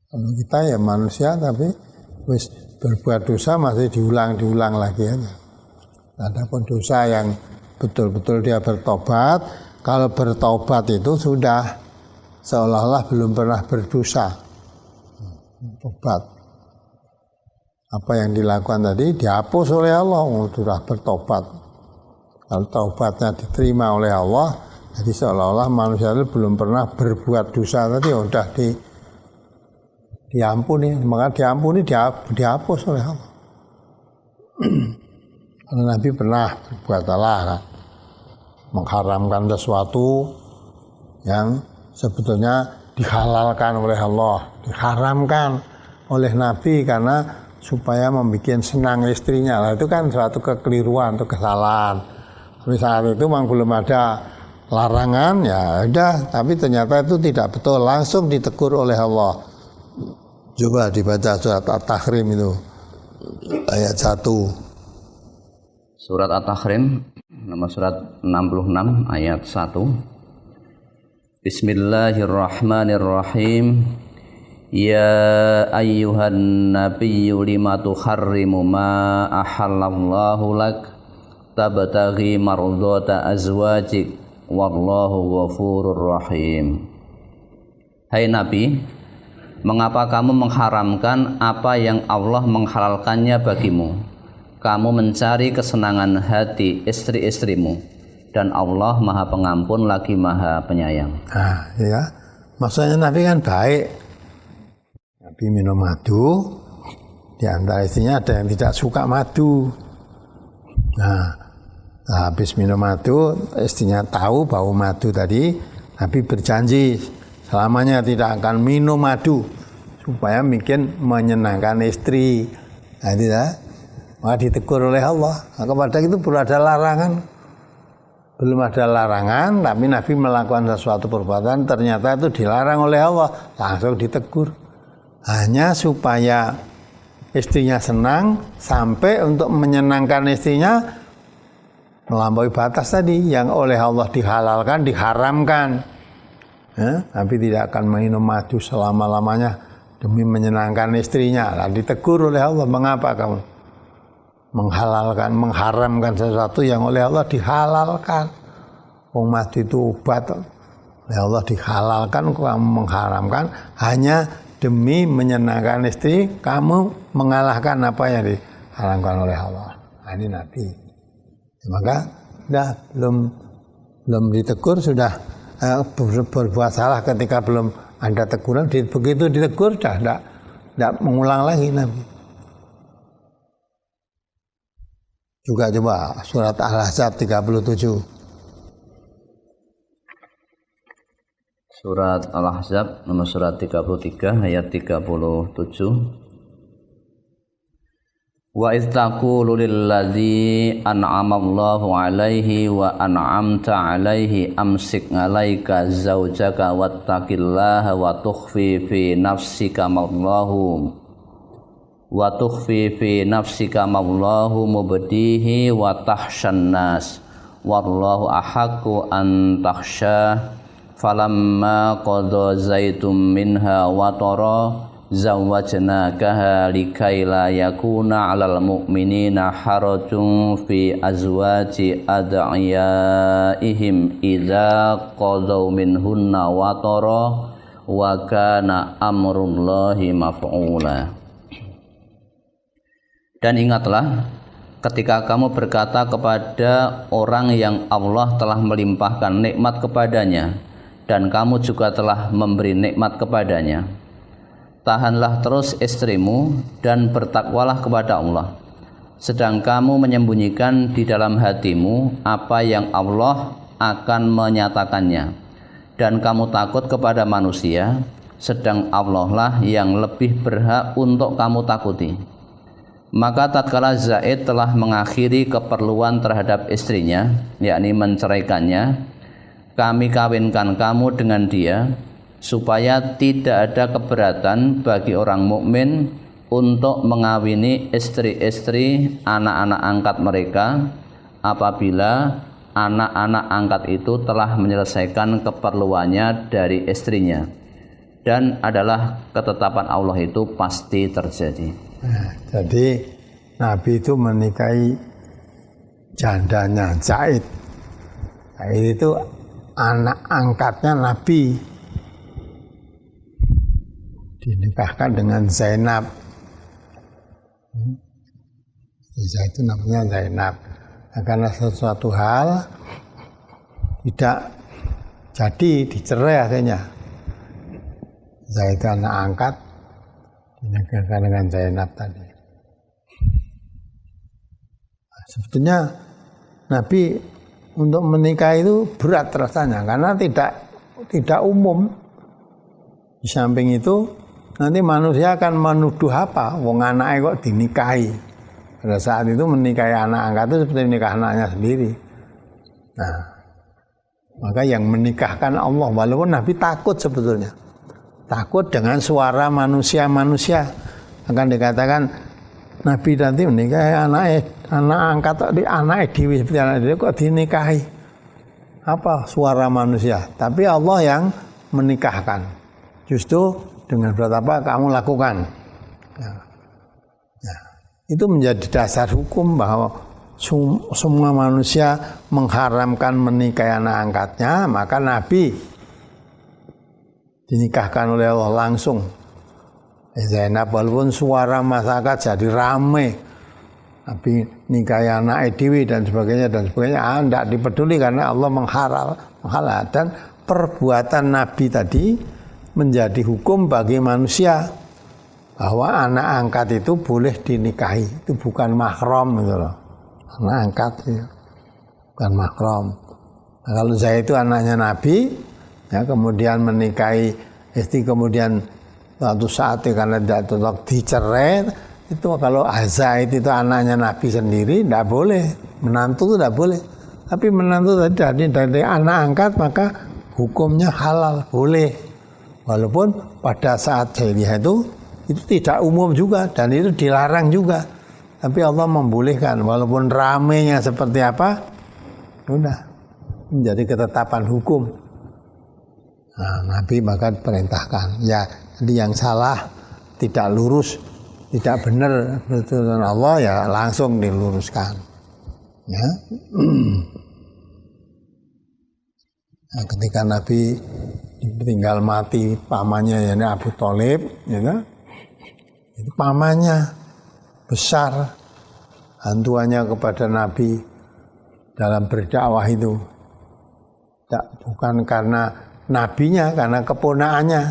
Kalau kita ya manusia tapi wis berbuat dosa masih diulang lagi aja. Adapun dosa yang betul-betul dia bertobat, kalau bertobat itu sudah seolah-olah belum pernah berdosa. Tobat. Apa yang dilakukan tadi dihapus oleh Allah, sudah bertobat. Kalau taubatnya diterima oleh Allah, jadi seolah-olah manusia itu belum pernah berbuat dosa tadi, sudah diampuni, maka diampuni, dihapus oleh Allah. Karena Nabi pernah berbuat salah, kan? Mengharamkan sesuatu yang sebetulnya dihalalkan oleh Allah, diharamkan oleh Nabi karena supaya membuat senang istrinya. Lah itu kan suatu kekeliruan atau kesalahan. Tapi saat itu memang belum ada larangan, ya udah, tapi ternyata itu tidak betul, langsung ditegur oleh Allah. Coba dibaca surat At-Tahrim itu ayat 1. Surat At-Tahrim nomor surat 66 ayat 1. Bismillahirrahmanirrahim. Ya ayyuhan nabiyyu lima tuharrimu ma ahallallahu lak tabtaghi mardhata azwajik wallahu ghafurur rahim. Hai Nabi, mengapa kamu mengharamkan apa yang Allah menghalalkannya bagimu? Kamu mencari kesenangan hati istri-istrimu, dan Allah Maha Pengampun lagi Maha Penyayang. Nah, ya, maksudnya Nabi kan baik. Nabi minum madu, di antara istrinya ada yang tidak suka madu. Nah, habis minum madu, istrinya tahu bau madu tadi, Nabi berjanji selamanya tidak akan minum madu supaya bikin menyenangkan istri. Nah, tidak, maka ditegur oleh Allah. Nah, kepada itu belum ada larangan, tapi Nabi melakukan sesuatu perbuatan ternyata itu dilarang oleh Allah, langsung ditegur. Hanya supaya istrinya senang, sampai untuk menyenangkan istrinya melampaui batas tadi yang oleh Allah dihalalkan, diharamkan. Nabi tidak akan minum madu selama-lamanya demi menyenangkan istrinya. Lalu ditegur oleh Allah, mengapa kamu mengharamkan sesuatu yang oleh Allah dihalalkan? Madu itu obat, oleh Allah dihalalkan, kamu mengharamkan hanya demi menyenangkan istri, kamu mengalahkan apa yang diharamkan oleh Allah. Nah, ini Nabi. Maka belum ditegur sudah berbuat salah ketika belum ada teguran, begitu ditegur sudah tidak mengulang lagi Nabi. Juga coba surat Al-Ahzab 37. Surat Al-Ahzab nomor surat 33 ayat 37. Wa idz taqulu lilladzi an'ama Allahu 'alaihi wa an'amta 'alaihi amsik 'alaika zaujaka wattaqillaha wa tukhfi fi nafsika mallahu mubdihi wa tahsyan nas wallahu ahaqqu an takhsha falamma qada zaitum minha wa tara zawwajnakaha likaila yakuna 'alal mu'minina harajun fi azwaji ad'iyaihim idza qadaw minhunna wa tara wa kana amrullahi maf'ula. Dan ingatlah ketika kamu berkata kepada orang yang Allah telah melimpahkan nikmat kepadanya, dan kamu juga telah memberi nikmat kepadanya. Tahanlah terus istrimu dan bertakwalah kepada Allah, sedang kamu menyembunyikan di dalam hatimu apa yang Allah akan menyatakannya, dan kamu takut kepada manusia, sedang Allah lah yang lebih berhak untuk kamu takuti. Maka tatkala Zaid telah mengakhiri keperluan terhadap istrinya, yakni menceraikannya, kami kawinkan kamu dengan dia, supaya tidak ada keberatan bagi orang mukmin untuk mengawini istri-istri anak-anak angkat mereka apabila anak-anak angkat itu telah menyelesaikan keperluannya dari istrinya, dan adalah ketetapan Allah itu pasti terjadi. Jadi Nabi itu menikahi jandanya Zaid. Zaid itu anak angkatnya Nabi, dinikahkan dengan Zainab. Zaid itu namanya Zainab. Nah, karena sesuatu hal tidak jadi, dicerai akhirnya. Zaid itu anak angkat, dinikahkan dengan Zainab tadi. Nah, sebetulnya Nabi untuk menikah itu berat rasanya karena tidak umum. Di samping itu nanti manusia akan menuduh apa? Wong anaknya kok dinikahi. Pada saat itu menikahi anak angkat itu seperti menikah anaknya sendiri. Nah, maka yang menikahkan Allah, walaupun Nabi takut sebetulnya. Takut dengan suara manusia-manusia. Akan dikatakan Nabi nanti menikahi anak angkat, anak dewi seperti anak dewi kok dinikahi. Apa suara manusia? Tapi Allah yang menikahkan. Justru dengan berat apa kamu lakukan. Ya. Itu menjadi dasar hukum bahwa semua manusia mengharamkan menikahi anak angkatnya, maka Nabi dinikahkan oleh Allah langsung. Zainab, walaupun suara masyarakat jadi ramai, Nabi nikahi anak dewi dan sebagainya, tidak dipeduli karena Allah menghalal. Dan perbuatan Nabi tadi menjadi hukum bagi manusia bahwa anak angkat itu boleh dinikahi, itu bukan mahram gitu loh. Anak angkat ya, bukan mahram. Nah, kalau saya itu anaknya Nabi, ya, kemudian menikahi istri, kemudian suatu saat karena tidak cocok dicerai, itu kalau Zaid itu anaknya Nabi sendiri tidak boleh, menantu itu tidak boleh. Tapi menantu tadi dari anak angkat maka hukumnya halal, boleh. Walaupun pada saat jahiliyah itu tidak umum juga dan itu dilarang juga. Tapi Allah membolehkan walaupun ramainya seperti apa, sudah menjadi ketetapan hukum. Nah, Nabi maka perintahkan. Ya, jadi yang salah, tidak lurus, tidak benar betul Allah ya langsung diluruskan. Ya. Nah, ketika Nabi tinggal mati pamannya yakni Abu Thalib, ya, itu pamannya besar hantuannya kepada Nabi dalam berdakwah itu, bukan karena nabinya, karena keponakannya.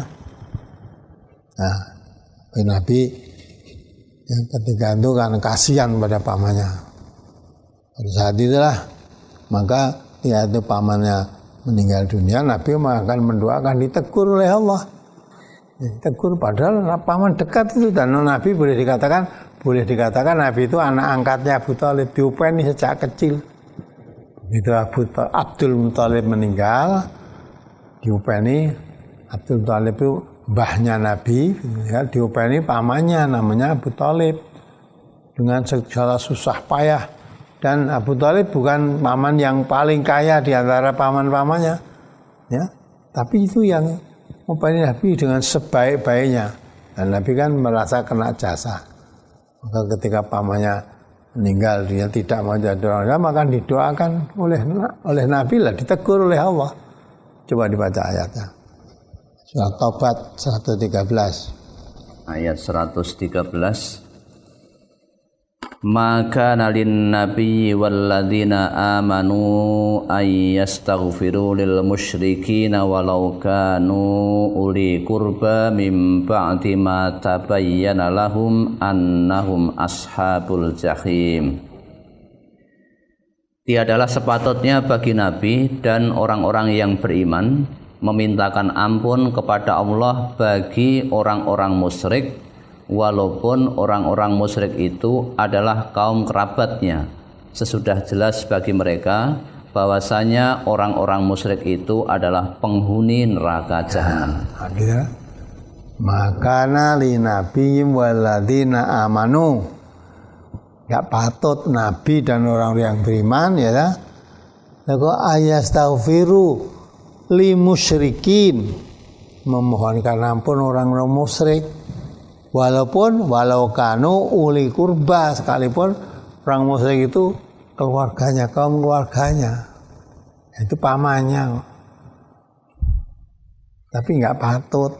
Nah, Nabi yang ketika itu kan kasihan pada pamannya. Pada saat itulah maka ya itu pamannya meninggal dunia, Nabi akan mendoakan, ditegur oleh Allah. Ditegur padahal paman dekat itu, dan Nabi boleh dikatakan Nabi itu anak angkatnya Abu Thalib, diupeni sejak kecil. Begitu Abdul Muthalib meninggal, diupeni. Abdul Muthalib itu mbahnya Nabi, ya, diupeni pamannya namanya Abu Thalib dengan segala susah payah. Dan Abu Thalib bukan paman yang paling kaya di antara paman-pamannya, ya. Tapi itu yang mempelai Nabi dengan sebaik-baiknya. Dan Nabi kan merasa kena jasa. Maka ketika pamannya meninggal, dia tidak mau jadi orang, maka didoakan oleh Nabi lah, ditegur oleh Allah. Coba dibaca ayatnya. Surat Taubat 113. Ayat 113. Ma kana lin nabiyyi walladzina amanu ay yastaghfiru lil musyrikin walau kanu uli qurba min ba'di ma tabayyana lahum annahum ashabul jahim. Tiadalah sepatutnya bagi Nabi dan orang-orang yang beriman memintakan ampun kepada Allah bagi orang-orang musyrik, walaupun orang-orang musyrik itu adalah kaum kerabatnya. Sesudah jelas bagi mereka bahwasanya orang-orang musyrik itu adalah penghuni neraka jahanam. Maka nali nabiyyin walladzina amanu, enggak patut Nabi dan orang yang beriman ya. Lalu ayastaghfiru li musyrikin, memohonkan ampun orang-orang musyrik. Walau kanu uli kurba, sekalipun orang musyrik itu keluarganya, kaum keluarganya, itu pamannya, tapi nggak patut.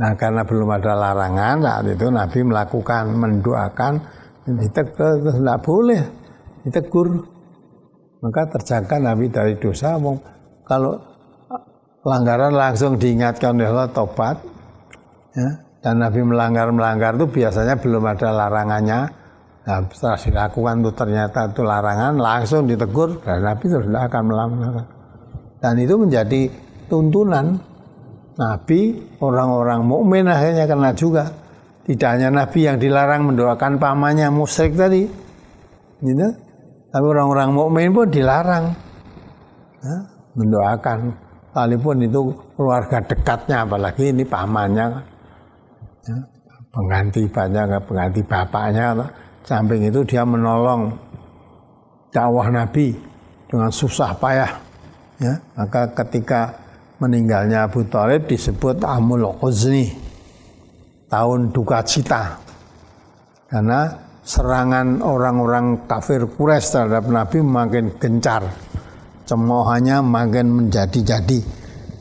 Nah, karena belum ada larangan, saat itu Nabi melakukan, mendoakan, ditegur, nggak boleh, ditegur. Maka terjaga Nabi dari dosa. Kalau pelanggaran langsung diingatkan oleh Allah, tobat, ya. Dan Nabi melanggar itu biasanya belum ada larangannya. Nah, setelah dilakukan itu ternyata itu larangan, langsung ditegur, dan Nabi sudah akan melanggar. Dan itu menjadi tuntunan Nabi, orang-orang mukmin akhirnya kena juga. Tidak hanya Nabi yang dilarang mendoakan pamannya musyrik tadi, gitu. Tapi orang-orang mukmin pun dilarang mendoakan, sekalipun itu keluarga dekatnya, apalagi ini pamannya. Ya, pengganti bapaknya. Samping itu dia menolong dakwah Nabi dengan susah payah. Ya, maka ketika meninggalnya Abu Thalib disebut Amul Huzni, tahun duka cita, karena serangan orang-orang kafir Quraisy terhadap Nabi makin gencar, cemoohannya makin menjadi-jadi.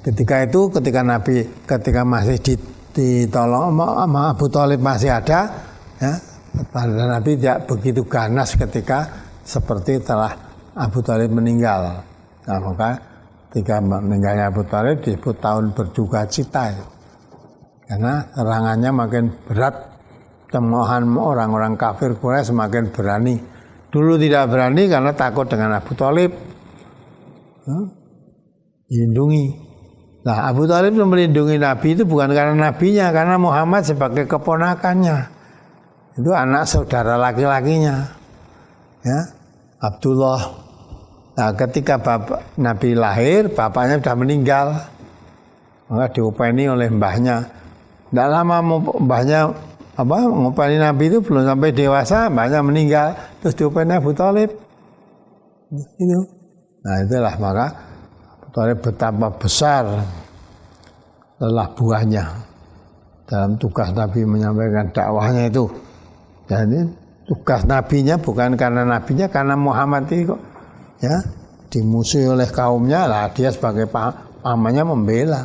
Ketika masih ditolong sama Abu Thalib masih ada, ya, Nabi tidak begitu ganas ketika seperti telah Abu Thalib meninggal. Nah, maka ketika meninggalnya Abu Thalib disebut tahun berduka cita, ya. Karena serangannya makin berat, cemoohan orang-orang kafir Quraisy semakin berani. Dulu tidak berani karena takut dengan Abu Thalib, dilindungi. Nah, Abu Thalib melindungi Nabi itu bukan karena nabinya, karena Muhammad sebagai keponakannya. Itu anak saudara laki-lakinya, ya, Abdullah. Nah, ketika Nabi lahir, bapaknya sudah meninggal, maka diupeni oleh mbahnya. Tidak lama mbahnya ngupeni Nabi itu belum sampai dewasa, mbahnya meninggal, terus diupeni Abu Thalib. Itu. Nah, itulah maka betapa besar lelah buahnya dalam tugas Nabi menyampaikan dakwahnya itu. Jadi tugas nabinya bukan karena nabinya, karena Muhammad itu kok, ya, dimusuhi oleh kaumnya, lah dia sebagai pamannya membela.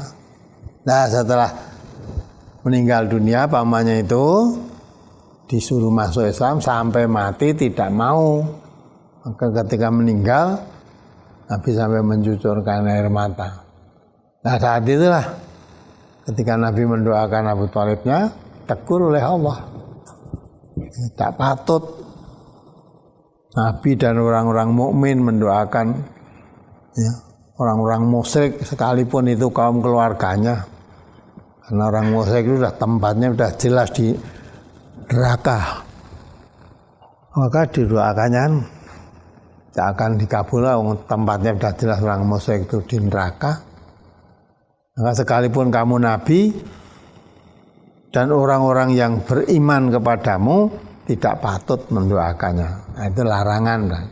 Nah, setelah meninggal dunia pamannya itu disuruh masuk Islam sampai mati tidak mau. Maka ketika meninggal Nabi sampai mencucurkan air mata. Nah, saat itulah ketika Nabi mendoakan Abu Thalibnya, tegur oleh Allah. Tak patut Nabi dan orang-orang mukmin mendoakan, ya, orang-orang musyrik sekalipun itu kaum keluarganya. Karena orang musyrik itu sudah tempatnya sudah jelas di neraka. Maka didoakannya tidak akan dikabul, tempatnya sudah jelas orang musyrik itu di neraka. Maka sekalipun kamu Nabi dan orang-orang yang beriman kepadamu tidak patut mendoakannya. Nah, itu larangan kan.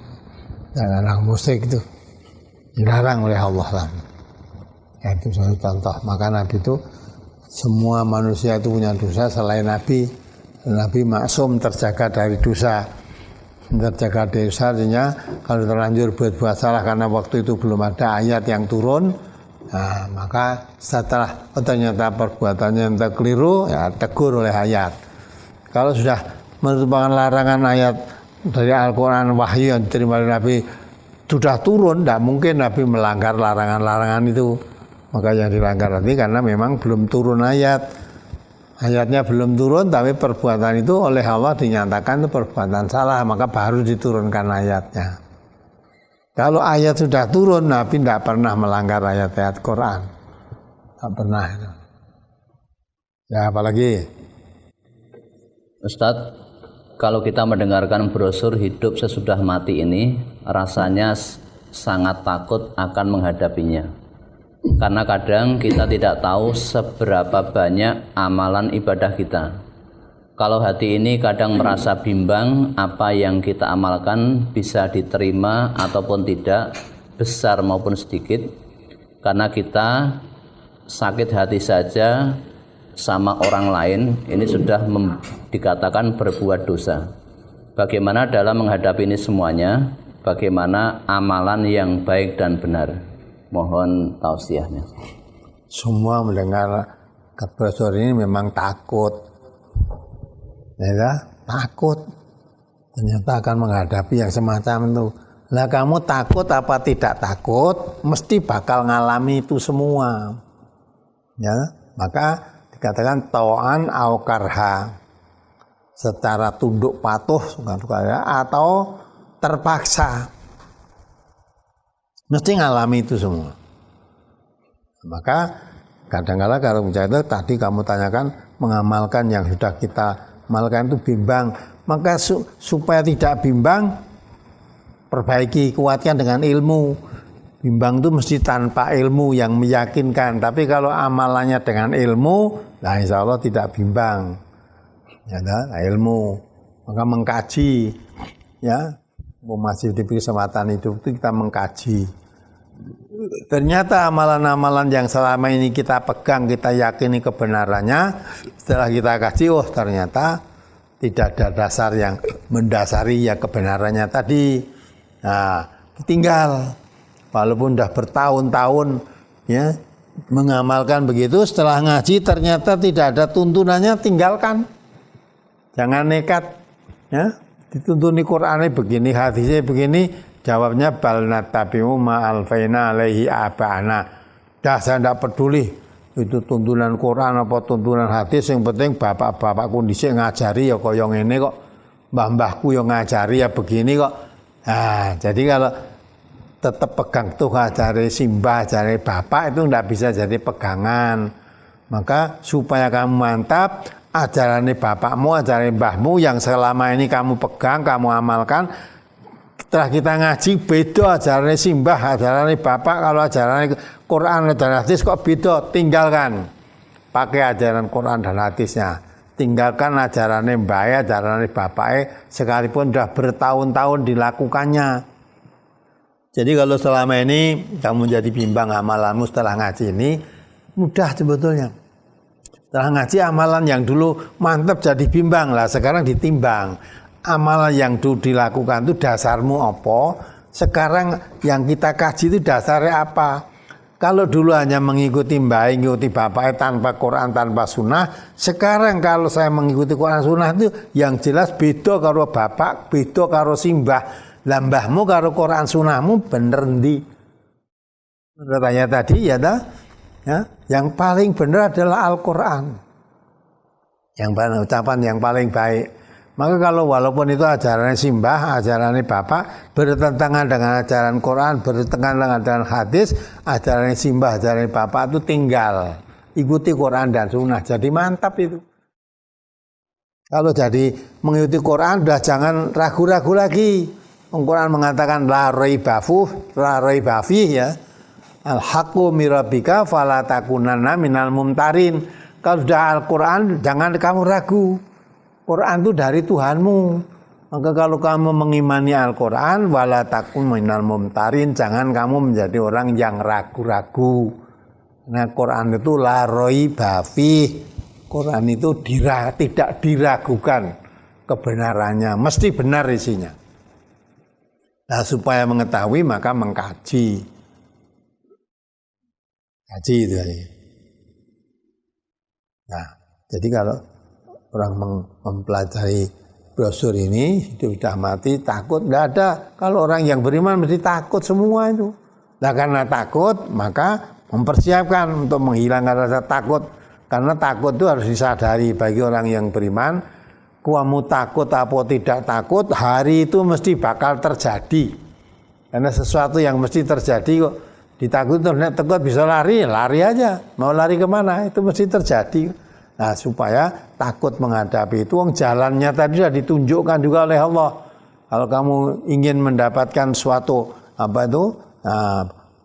Dan orang musyrik itu dilarang oleh Allah. Ya, itu satu contoh. Maka Nabi itu, semua manusia itu punya dosa selain Nabi. Nabi maksum, terjaga dari dosa. Terjaga dari dosa artinya kalau terlanjur buat salah karena waktu itu belum ada ayat yang turun, nah, maka setelah ternyata perbuatannya yang keliru, ya tegur oleh ayat. Kalau sudah merupakan larangan ayat dari Al-Quran wahyu yang diterima oleh Nabi sudah turun, tidak mungkin Nabi melanggar larangan-larangan itu. Maka yang dilanggar nanti karena memang belum turun ayatnya belum turun, tapi perbuatan itu oleh Allah dinyatakan itu perbuatan salah, maka baru diturunkan ayatnya. Kalau ayat sudah turun, Nabi tidak pernah melanggar ayat-ayat Quran, tidak pernah. Ya apalagi Ustadz, kalau kita mendengarkan brosur hidup sesudah mati ini, rasanya sangat takut akan menghadapinya. Karena kadang kita tidak tahu seberapa banyak amalan ibadah kita. Kalau hati ini kadang merasa bimbang apa yang kita amalkan bisa diterima ataupun tidak, besar maupun sedikit. Karena kita sakit hati saja sama orang lain, ini sudah dikatakan berbuat dosa. Bagaimana dalam menghadapi ini semuanya? Bagaimana amalan yang baik dan benar? Mohon tausiahnya. Semua mendengar brosur ini memang takut, ya, takut. Ternyata akan menghadapi yang semacam itu. Lah kamu takut apa tidak takut, mesti bakal ngalami itu semua. Ya, maka dikatakan tau'an au karha, secara tunduk patuh atau terpaksa. Mesti ngalami itu semua. Maka kadang-kala kalau bicara itu tadi kamu tanyakan mengamalkan yang sudah kita amalkan itu bimbang. Maka supaya tidak bimbang, perbaiki, kuatkan dengan ilmu. Bimbang itu mesti tanpa ilmu yang meyakinkan. Tapi kalau amalannya dengan ilmu, nah insya Allah tidak bimbang. Ya, ilmu. Maka mengkaji, ya, masih diberi kesempatan hidup itu kita mengkaji. Ternyata amalan-amalan yang selama ini kita pegang, kita yakini kebenarannya, setelah kita kaji, oh ternyata tidak ada dasar yang mendasari ya kebenarannya tadi. Nah, tinggal walaupun sudah bertahun-tahun ya mengamalkan begitu, setelah ngaji ternyata tidak ada tuntunannya, tinggalkan. Jangan nekat, ya. Dituntuni Qur'annya begini, hadisnya begini, jawabnya bal natabi'u ma alfaina alaihi aba'ana. Dah saya tidak peduli itu tuntunan Quran apa tuntunan hadis, yang penting bapak-bapak kondisi ngajari ya kok yang ini kok, mbah-mbahku yang ngajari ya begini kok. Nah, jadi kalau tetap pegang tuh ajari simbah, ajari bapak itu tidak bisa jadi pegangan. Maka supaya kamu mantap, ajaran bapakmu, ajaran mbahmu yang selama ini kamu pegang, kamu amalkan. Setelah kita ngaji beda ajaran simbah, ajaran bapak. Kalau ajaran Quran dan hadis kok beda, tinggalkan. Pakai ajaran Quran dan hadisnya. Tinggalkan ajaran mbah, ajaran bapak, sekalipun sudah bertahun-tahun dilakukannya. Jadi kalau selama ini kamu jadi bimbang amalanmu setelah ngaji ini, mudah sebetulnya. Setelah ngaji amalan yang dulu mantap jadi bimbang lah, sekarang ditimbang. Amalan yang dulu dilakukan itu dasarmu apa? Sekarang yang kita kaji itu dasarnya apa? Kalau dulu hanya mengikuti mbah, mengikuti bapak tanpa Quran, tanpa sunnah. Sekarang kalau saya mengikuti Quran sunnah itu yang jelas beda karo bapak, beda karo simbah. Lambahmu karo Quran sunnahmu bener ndi? Tanya tadi ya dah. Ya, yang paling benar adalah Al-Quran. Yang ucapan yang paling baik. Maka kalau walaupun itu ajaran simbah, ajaran bapak, bertentangan dengan ajaran Quran, bertentangan dengan ajaran hadis, ajaran simbah, ajaran bapak itu tinggal. Ikuti Quran dan sunnah, jadi mantap itu. Kalau jadi mengikuti Quran, sudah jangan ragu-ragu lagi. Al-Quran mengatakan la raiba fih ya. Al-haqqu mirabbika fala takunanna minal mumtarin. Kalau sudah Al-Quran jangan kamu ragu. Quran itu dari Tuhanmu. Maka kalau kamu mengimani Al-Quran wala takun minal mumtarin, jangan kamu menjadi orang yang ragu-ragu. Nah, Quran itu la raiba fih. Quran itu tidak diragukan kebenarannya, mesti benar isinya. Nah, supaya mengetahui maka mengkaji. Kaji itu ya. Nah, jadi kalau orang mempelajari brosur ini, hidup sudah mati, takut, tidak ada. Kalau orang yang beriman mesti takut semua itu. Nah karena takut, maka mempersiapkan untuk menghilangkan rasa takut. Karena takut itu harus disadari bagi orang yang beriman. Kamu takut atau tidak takut, hari itu mesti bakal terjadi. Karena sesuatu yang mesti terjadi kok. Ditakut, takut bisa lari, lari aja. Mau lari kemana, itu mesti terjadi. Nah supaya takut menghadapi itu, jalannya tadi sudah ditunjukkan juga oleh Allah. Kalau kamu ingin mendapatkan suatu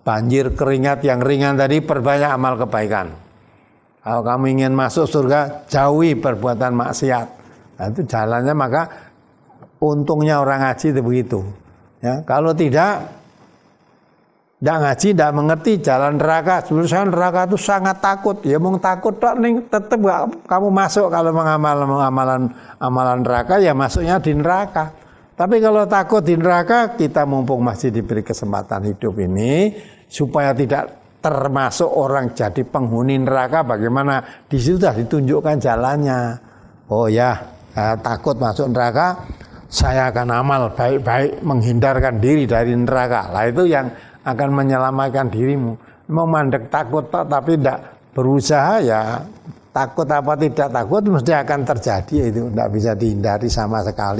banjir keringat yang ringan tadi, perbanyak amal kebaikan. Kalau kamu ingin masuk surga, jauhi perbuatan maksiat. Nah itu jalannya, maka untungnya orang ngaji itu begitu. Ya, kalau tidak ngaji, tidak mengerti jalan neraka. Sebenarnya neraka itu sangat takut. Ya mau takut tak nih, tetap kamu masuk. Kalau amalan neraka, ya masuknya di neraka. Tapi kalau takut di neraka, kita mumpung masih diberi kesempatan hidup ini, supaya tidak termasuk orang jadi penghuni neraka, bagaimana? Di situ sudah ditunjukkan jalannya. Oh ya, takut masuk neraka, saya akan amal baik-baik menghindarkan diri dari neraka. Lah itu yang akan menyelamatkan dirimu. Mau mandek takut tapi tidak berusaha, ya takut apa tidak takut mesti akan terjadi, itu tidak bisa dihindari sama sekali.